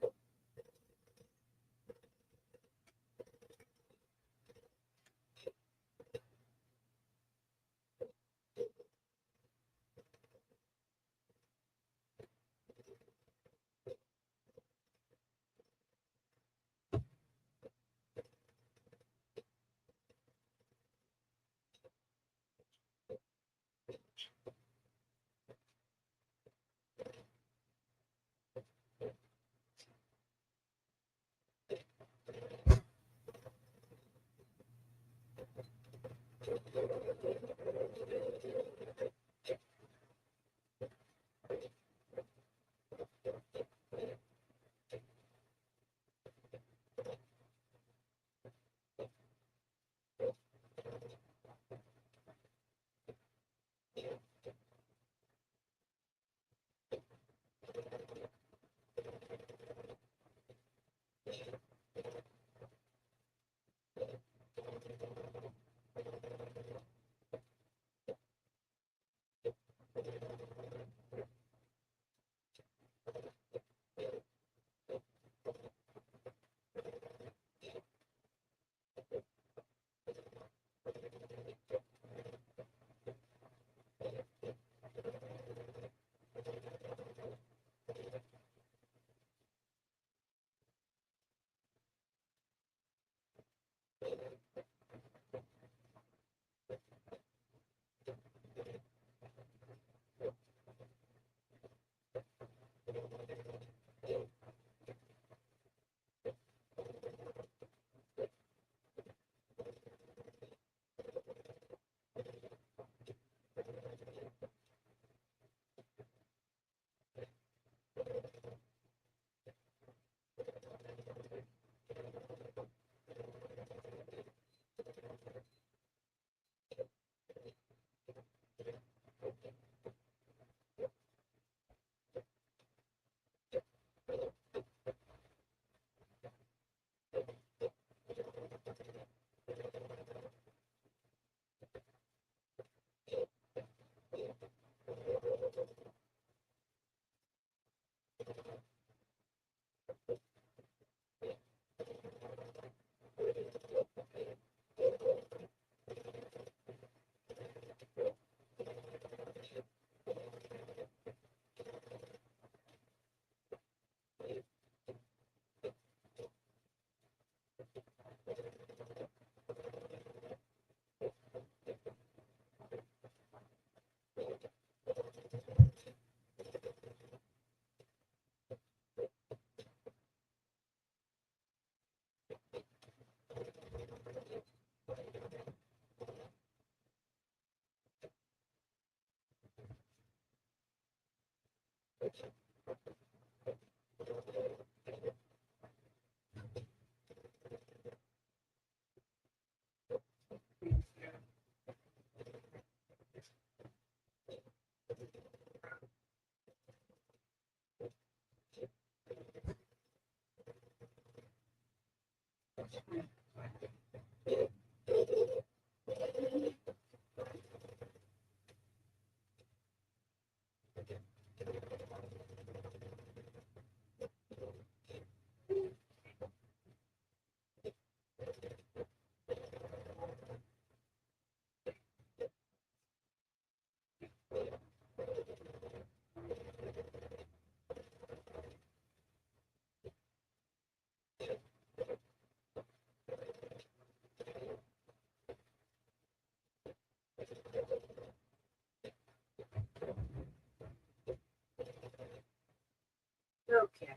Speaker 1: Okay.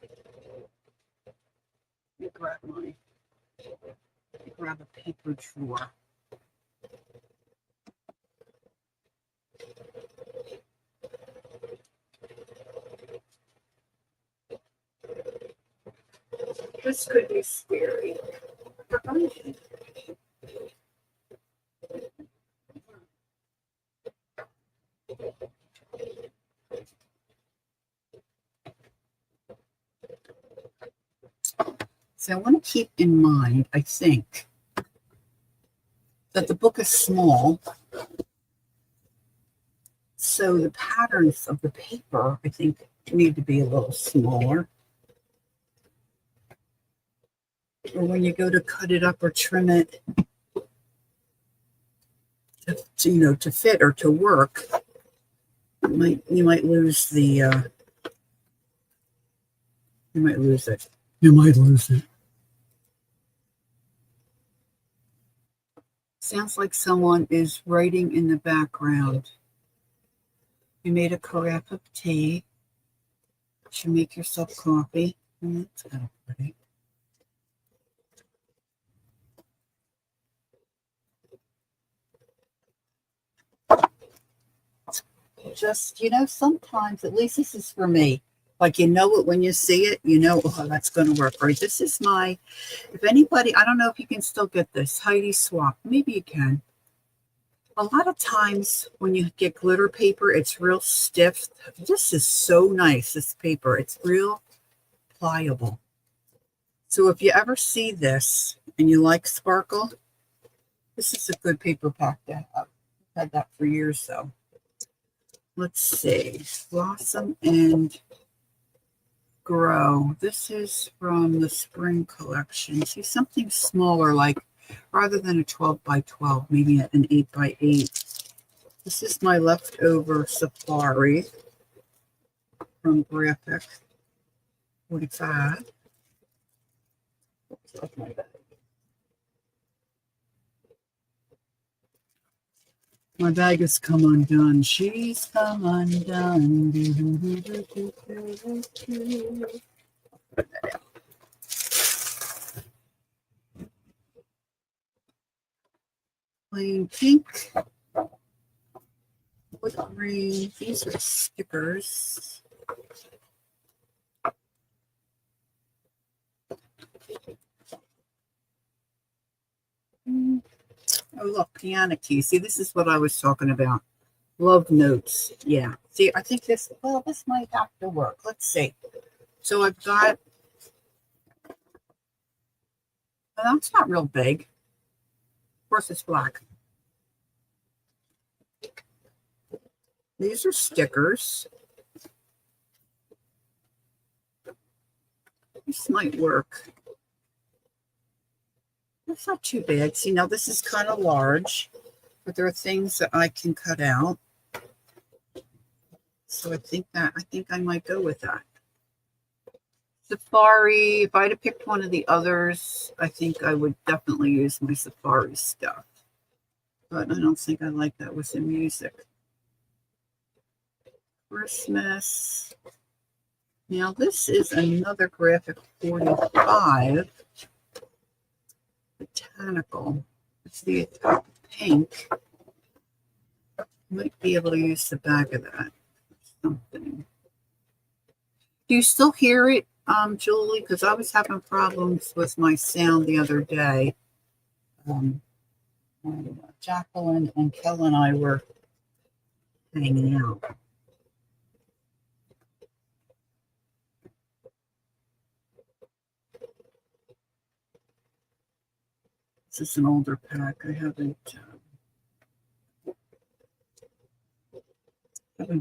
Speaker 1: Let me grab a paper drawer. This could be scary. So I want to keep in mind, I think, that the book is small. So the patterns of the paper, I think, need to be a little smaller. Or when you go to cut it up or trim it, to fit or to work, you might lose the you might lose it. You might lose it. Sounds like someone is writing in the background. You made a carafe of tea. You should make yourself coffee. That's kind of pretty. Just, sometimes, at least this is for me, like, it when you see it, oh, that's going to work, right? This is if anybody, I don't know if you can still get this, Heidi Swap. Maybe you can. A lot of times when you get glitter paper, it's real stiff. This is so nice, this paper. It's real pliable. So if you ever see this and you like sparkle, this is a good paper pack to have. I've had that for years, though. Let's see. Blossom and Grow. This is from the spring collection. See, something smaller, like rather than a 12 by 12, maybe an 8 by 8. This is my leftover Safari from Graphic 45. Oops, my bag. My bag has come undone. She's come undone. Plain pink. Wood green. These are stickers. Oh, look, piano keys. See, this is what I was talking about. Love notes. Yeah. See, I think this might have to work. Let's see. So I've got, well, that's not real big. Of course, it's black. These are stickers. This might work. That's not too bad. See, now this is kind of large, but there are things that I can cut out. So I think I might go with that. Safari, if I had picked one of the others, I think I would definitely use my Safari stuff. But I don't think I like that with the music. Christmas. Now this is another Graphic 45. Botanical. It's the pink. Might be able to use the back of that. Something. Do you still hear it, Julie? Because I was having problems with my sound the other day. Um, Jacqueline and Kel and I were hanging out. This is an older pack. I haven't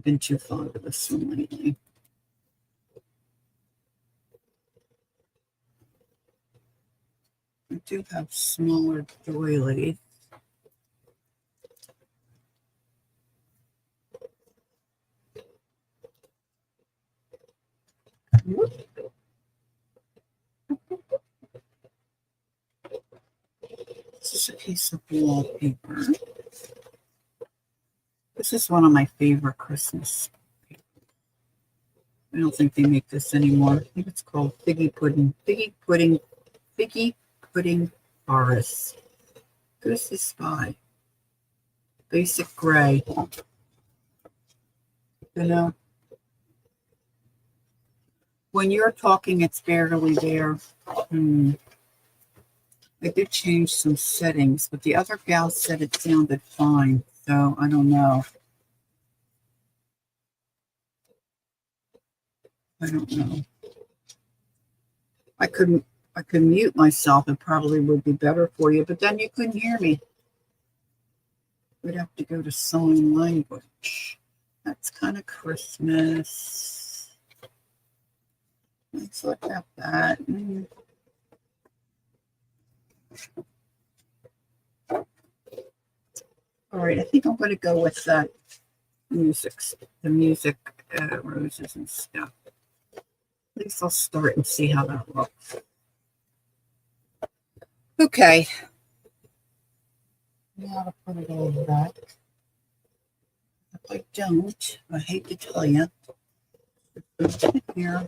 Speaker 1: been too fond of this one lately. I do have smaller doilies. This is a piece of wallpaper. This is one of my favorite Christmas. I don't think they make this anymore. I think it's called Figgy Pudding. Figgy Pudding Forest. Who's this by? Basic gray. You know, when you're talking, it's barely there. I did change some settings, but the other gal said it sounded fine, so I don't know. I don't know. I could mute myself. It probably would be better for you, but then you couldn't hear me. We'd have to go to sign language. That's kind of Christmas. Let's look at that. All right, I think I'm going to go with that the music roses and stuff. At least I'll start and see how that looks. Okay. Now to put it over that. If I don't, I hate to tell you, here.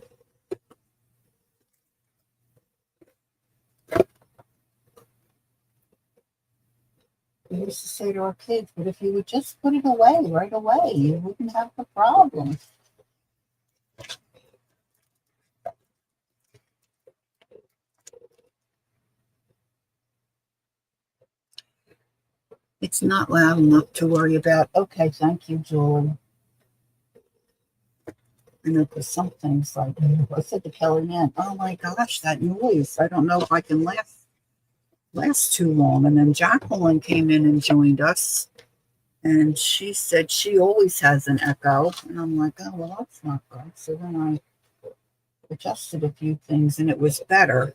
Speaker 1: We used to say to our kids, but if you would just put it away right away, you wouldn't have the problem. It's not loud enough to worry about. Okay, thank you, Julie. I know, because some things like, I said to Kelly Ann, oh my gosh, that noise. I don't know if I can last too long. And then Jacqueline came in and joined us. And she said she always has an echo. And I'm like, oh, well, that's not good. So then I adjusted a few things and it was better.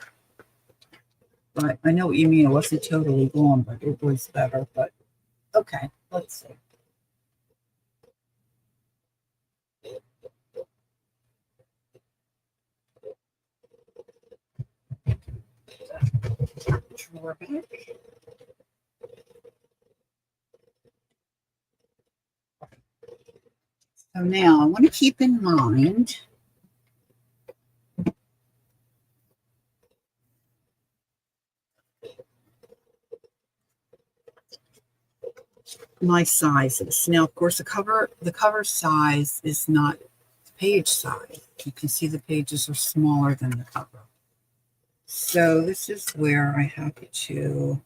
Speaker 1: But I know what you mean. It wasn't totally gone, but it was better. But okay, let's see. Drawer back. So now I want to keep in mind my sizes. Now, of course, the cover size is not the page size. You can see the pages are smaller than the cover. So this is where I have to,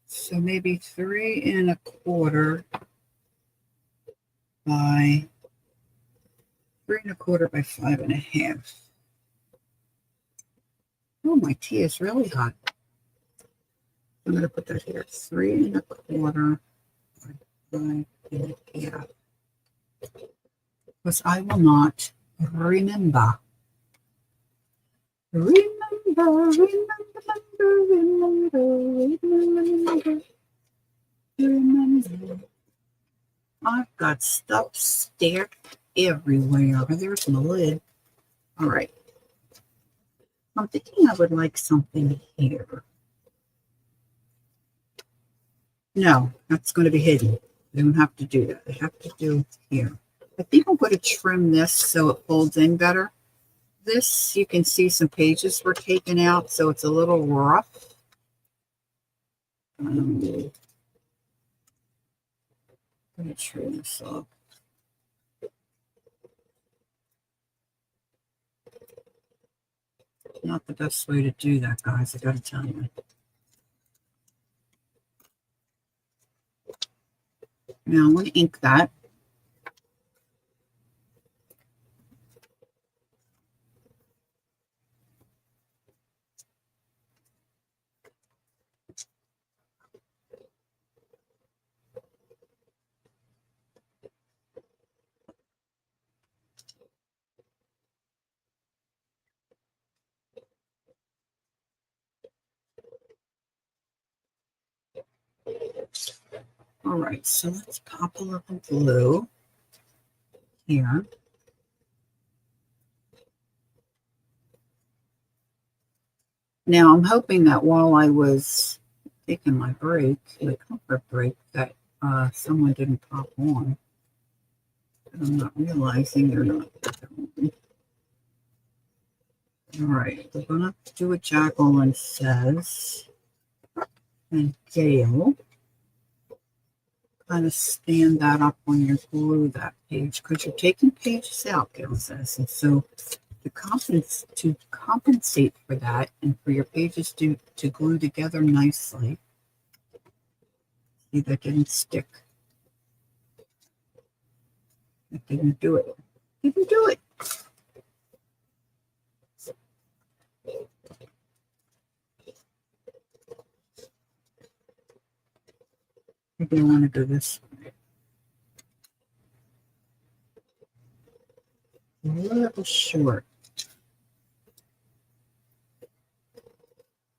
Speaker 1: so maybe 3 1/4 by 3 1/4 by 5 1/2. Oh, my tea is really hot. I'm going to put that here. 3 1/4 by 5 1/2. Because I will not remember. Remember. I've got stuff stacked everywhere. There's my lid. All right. I'm thinking I would like something here. No, that's going to be hidden. I don't have to do that. I have to do here. I think I'm going to trim this so it folds in better. This, you can see some pages were taken out, so it's a little rough. I'm going to trim this off. not the best way to do that, guys. I got to tell you. Now I'm going to ink that. All right, so let's pop a little glue here. Now I'm hoping that while I was taking my break, the comfort break, that someone didn't pop on. I'm not realizing they're not. All right, we're gonna do what Jacqueline says, and Gail. Kind of stand that up when you glue that page, because you're taking pages out, Gail says, and so to compensate for that and for your pages to glue together nicely. See, that didn't stick. That didn't do it. Didn't do it. Maybe I want to do this a little short.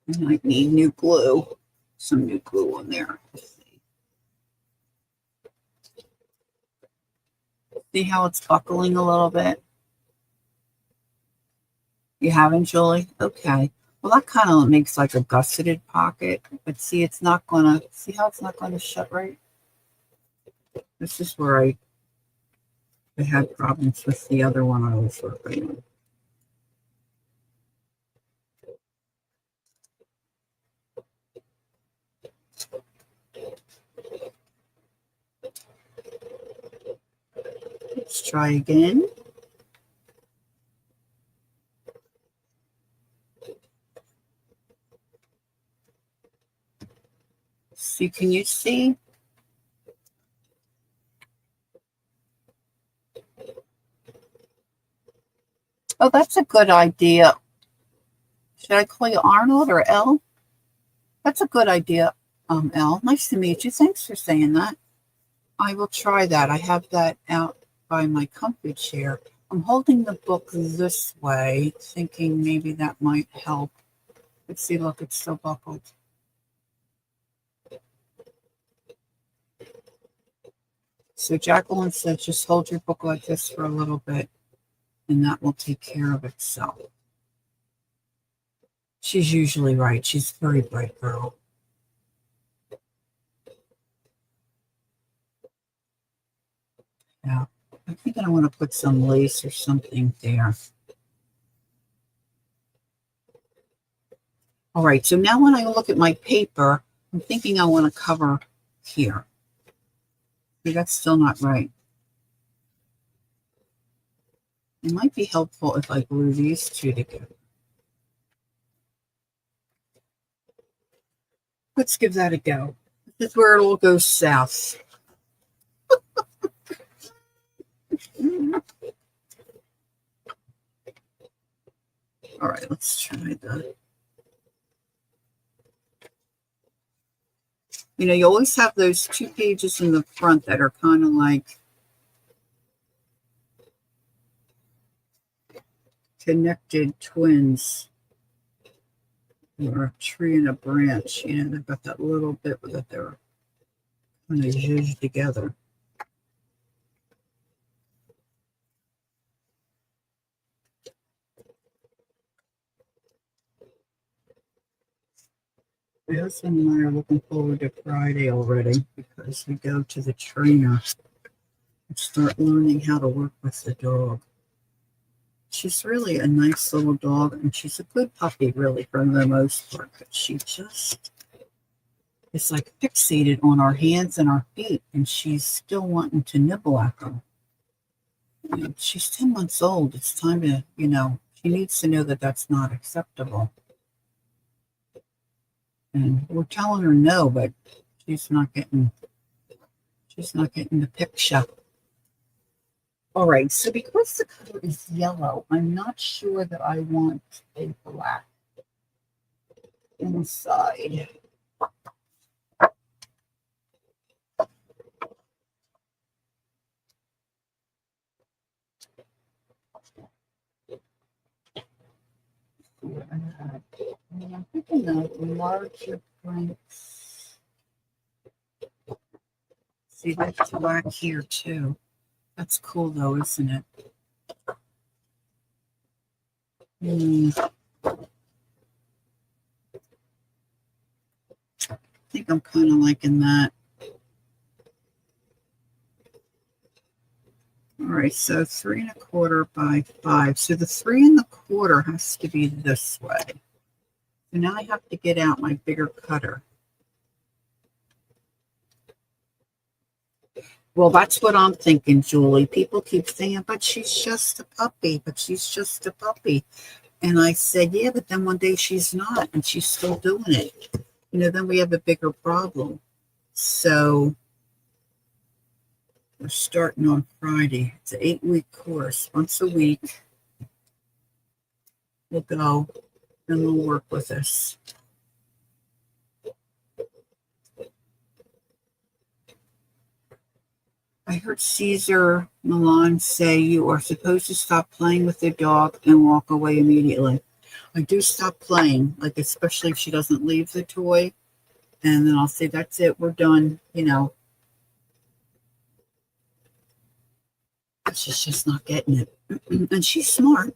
Speaker 1: I might need new glue. Some new glue on there. See how it's buckling a little bit? You haven't, Julie? Okay. Well, that kind of makes like a gusseted pocket, but see, it's not gonna, see how it's not gonna shut right? This is where I had problems with the other one I was working on. Let's try again. See, can you see? Oh, that's a good idea. Should I call you Arnold or L? That's a good idea, L. Nice to meet you. Thanks for saying that. I will try that. I have that out by my comfy chair. I'm holding the book this way, thinking maybe that might help. Let's see, look, it's still buckled. So Jacqueline said, just hold your book like this for a little bit, and that will take care of itself. She's usually right. She's a very bright girl. Yeah, I think I want to put some lace or something there. All right, so now when I look at my paper, I'm thinking I want to cover here. See, that's still not right. It might be helpful if I glue these two together. Let's give that a go. This is where it all goes south. All right, let's try that. You know, you always have those two pages in the front that are kind of like connected twins, or a tree and a branch. You know, they've got that little bit that they're kind of zhuzhed together. My husband and I are looking forward to Friday already, because we go to the trainer and start learning how to work with the dog. She's really a nice little dog, and she's a good puppy, really, for the most part. But she just is like fixated on our hands and our feet, and she's still wanting to nibble at them. You know, she's 10 months old. It's time to, you know, She needs to know that that's not acceptable. And we're telling her no, but she's not getting the picture. All right, so because the color is yellow, I'm not sure that I want a black inside. I'm thinking of larger prints. See, that's black here too. That's cool though, isn't it? I think I'm kind of liking that. All right, so 3 1/4 by 5. So the 3 1/4 has to be this way. So now I have to get out my bigger cutter. Well, that's what I'm thinking, Julie. People keep saying, but she's just a puppy, but she's just a puppy. And I said, yeah, but then one day she's not, and she's still doing it. You know, then we have a bigger problem. So we're starting on Friday. It's an 8-week course. Once a week, we'll go and we'll work with this. I heard Caesar Milan say you are supposed to stop playing with the dog and walk away immediately. I do stop playing, like especially if she doesn't leave the toy. And then I'll say, that's it, we're done, you know. She's just not getting it. And she's smart.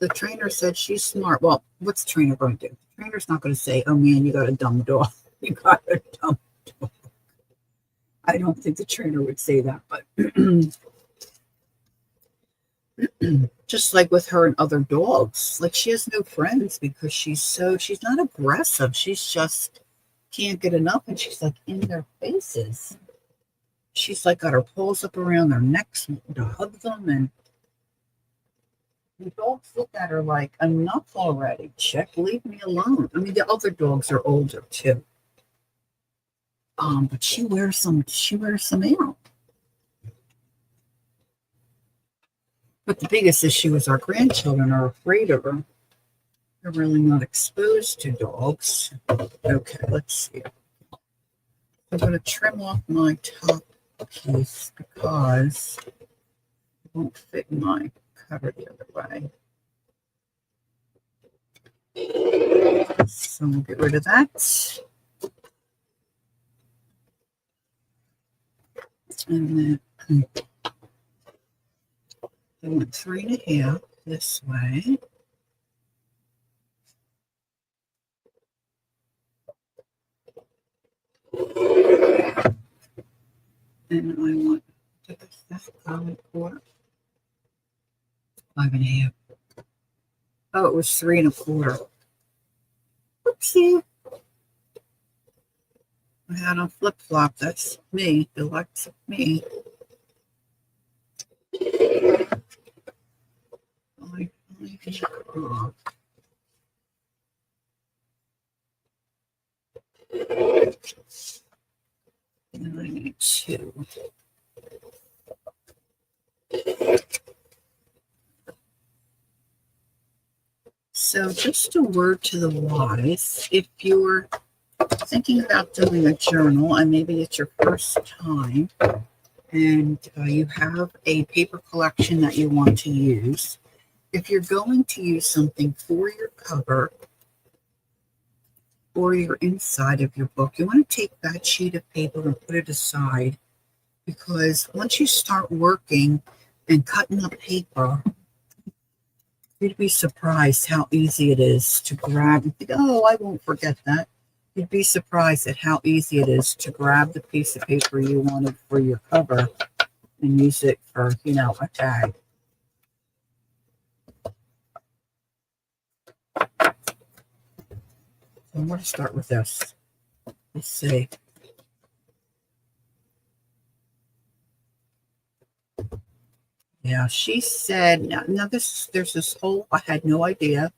Speaker 1: The trainer said she's smart. Well, what's the trainer going to do? The trainer's not going to say, oh man, you got a dumb dog. You got a dumb dog. I don't think the trainer would say that, but just like with her and other dogs, like she has no friends because she's not aggressive. She's just can't get enough, and she's like in their faces. She's like got her paws up around their necks to hug them, and the dogs look at her like, enough already, Chick, leave me alone. I mean, the other dogs are older too. But she wears them out. But the biggest issue is our grandchildren are afraid of her. They're really not exposed to dogs. Okay, let's see. I'm going to trim off my top piece because it won't fit my cutter the other way. So we'll get rid of that. And then I went 3 1/2 this way. And I want that's 5 1/4. 5 1/2. Oh, it was 3 1/4. Oopsie. I had on flip flop. That's me. Deluxe me. And I need 2. So just a word to the wise, if you're thinking about doing a journal and maybe it's your first time and you have a paper collection that you want to use, if you're going to use something for your cover or your inside of your book, you want to take that sheet of paper and put it aside, because once you start working and cutting up paper, you'd be surprised how easy it is to grab and think, oh, I won't forget that. You'd be surprised at how easy it is to grab the piece of paper you wanted for your cover and use it for, you know, a tag. I'm going to start with this. Let's see. Yeah, she said, now there's this whole, I had no idea,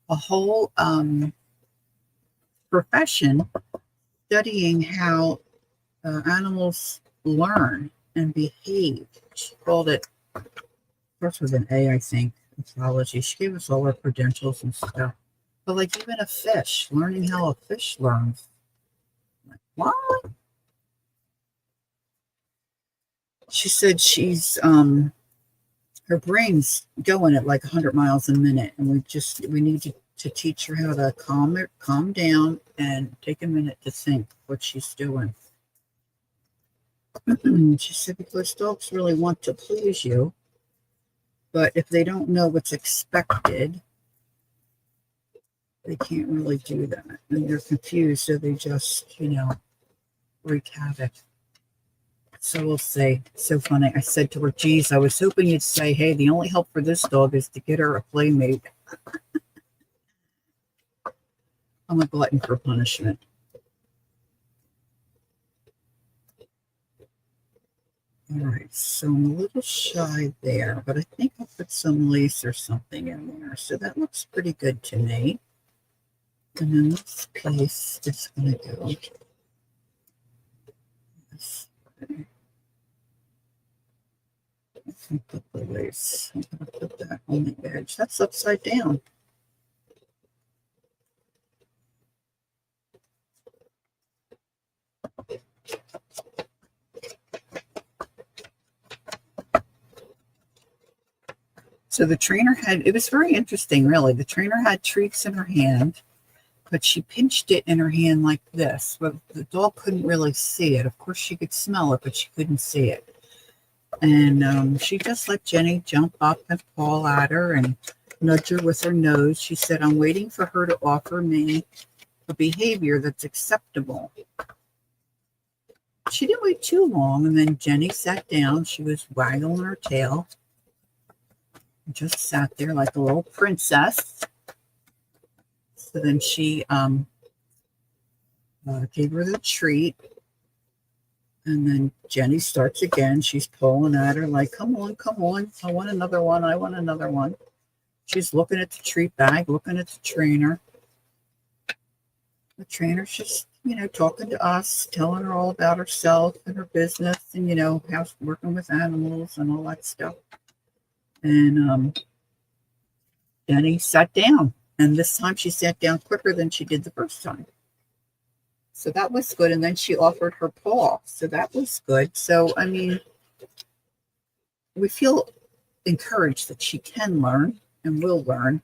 Speaker 1: a whole profession studying how animals learn and behave. She called it, starts with an A, I think, ethology. She gave us all our credentials and stuff. But like even a fish, learning how a fish learns. Like, what? She said she's her brain's going at like 100 miles a minute, and we need to teach her how to calm down and take a minute to think what she's doing. She said because dogs really want to please you, but if they don't know what's expected, they can't really do that, and they're confused, so they just wreak havoc. So we'll say, so funny. I said to her, geez, I was hoping you'd say, hey, the only help for this dog is to get her a playmate. I'm a glutton for punishment. All right, so I'm a little shy there, but I think I'll put some lace or something in there. So that looks pretty good to me. And then this piece is going to go this way. I can put the lace. I'm going to put that on the edge. That's upside down. So the trainer it was very interesting, really. The trainer had treats in her hand, but she pinched it in her hand like this. But the dog couldn't really see it. Of course, she could smell it, but she couldn't see it. And she just let Jenny jump up and paw at her and nudge her with her nose. She said, I'm waiting for her to offer me a behavior that's acceptable. She didn't wait too long, and then Jenny sat down. She was waggling her tail. Just sat there like a little princess. So then she gave her the treat. And then Jenny starts again. She's pulling at her like, come on, come on. I want another one. I want another one. She's looking at the treat bag, looking at the trainer. The trainer's just, talking to us, telling her all about herself and her business and, how she's working with animals and all that stuff. And Jenny sat down. And this time she sat down quicker than she did the first time. So that was good. And then she offered her paw. So that was good. So, I mean, we feel encouraged that she can learn and will learn.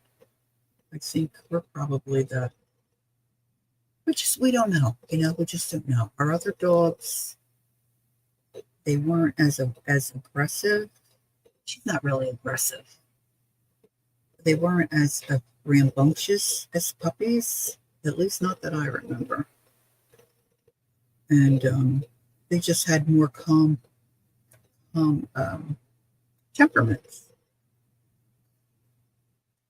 Speaker 1: I think we're probably we don't know, we just don't know. Our other dogs, they weren't as aggressive. She's not really aggressive. They weren't as rambunctious as puppies, at least not that I remember. And they just had more calm temperaments.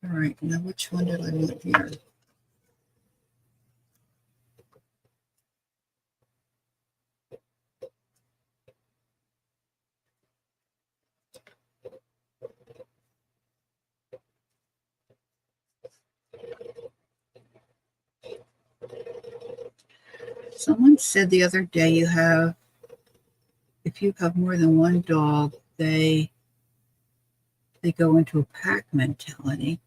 Speaker 1: All right, now which one did I want here? Someone said the other day if you have more than one dog, they go into a pack mentality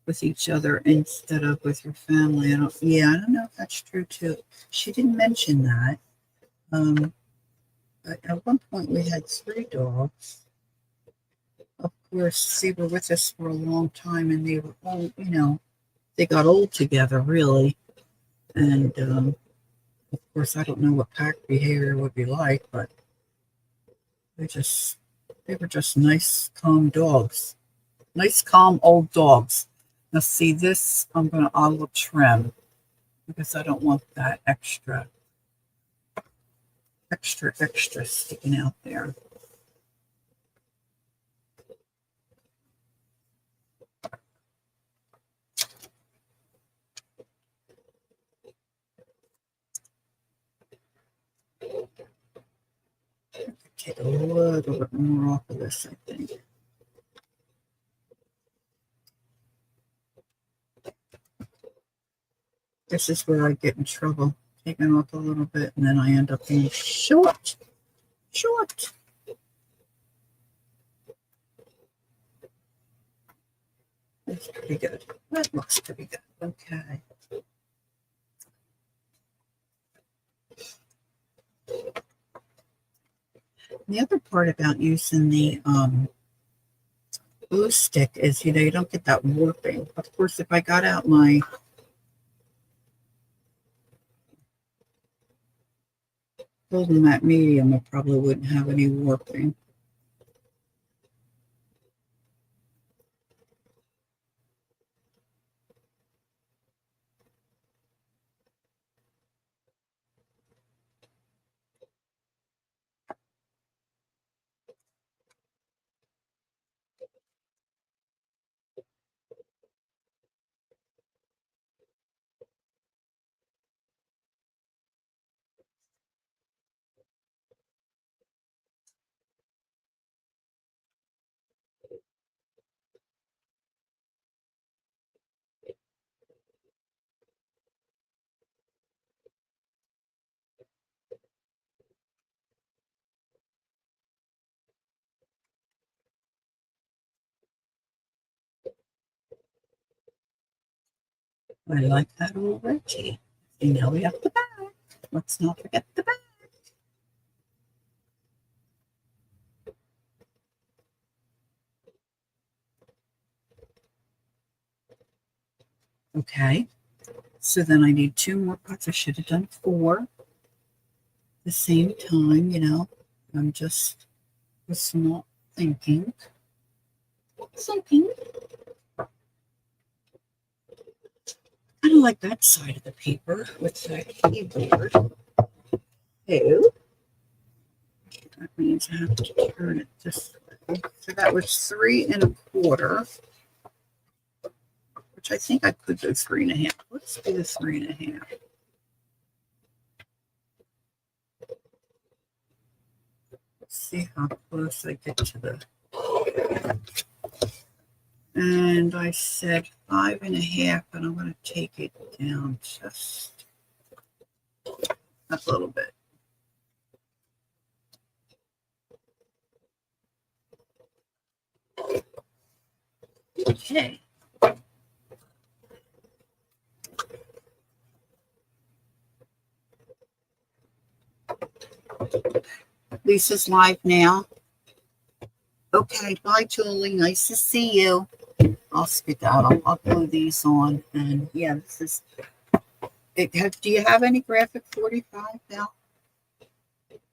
Speaker 1: with each other instead of with your family. I don't know if that's true too. She didn't mention that. But at one point we had 3 dogs. Of course, they were with us for a long time, and they were all, they got old together, really. And of course, I don't know what pack behavior would be like, but they were just nice, calm dogs. Nice, calm old dogs. Now, see this, I will trim because I don't want that extra sticking out there. take a little bit more off of this, I think. This is where I get in trouble, taking off a little bit, and then I end up being short. That's pretty good. That looks pretty good. Okay. The other part about using the glue stick is, you know, you don't get that warping. Of course, if I got out my golden matte medium, I probably wouldn't have any warping. I like that already. And now we have the back. Let's not forget the back. Okay, so then I need 2 more pots. I should have done 4 at the same time, you know. I'm just was not thinking. I don't like that side of the paper with that keyboard. That means I have to turn it this way. So that was 3 1/4, which I think I could do 3 1/2. Let's do 3 1/2. Let's see how close I get to the. And I said 5 1/2, and I'm going to take it down just a little bit. Okay. Lisa's live now. Okay, bye, Julie. Nice to see you. I'll skedaddle. I'll glue these on. And yeah, this is it. Do you have any graphic 45 now?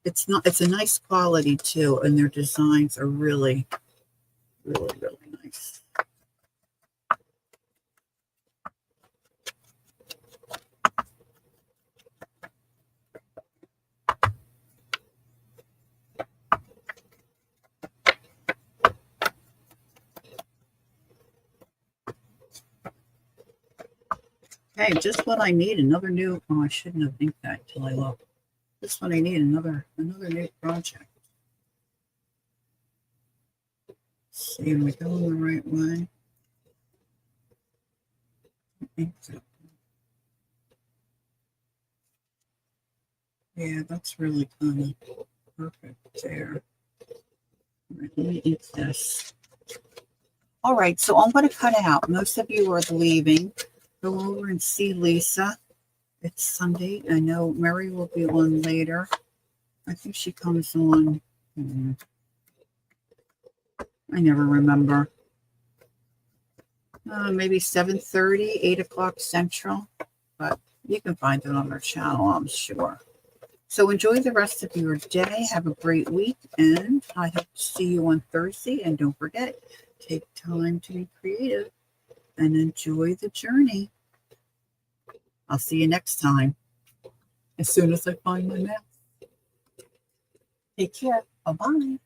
Speaker 1: It's not. It's a nice quality too, and their designs are really, really, really nice. Okay, just what I need. Another new. Oh, I shouldn't have inked that till I look. Just what I need. Another new project. Let's see, am I going the right way? I think so. Yeah, that's really kind of perfect there. All right, let me ink this. All right, so I'm going to cut out. Most of you are leaving. Go over and see Lisa. It's Sunday. I know Mary will be on later. I think she comes on. I never remember. Maybe 7:30, 8 o'clock Central. But you can find it on her channel, I'm sure. So enjoy the rest of your day. Have a great week. And I hope to see you on Thursday. And don't forget, take time to be creative and enjoy the journey. I'll see you next time as soon as I find my map. Take care. Bye-bye.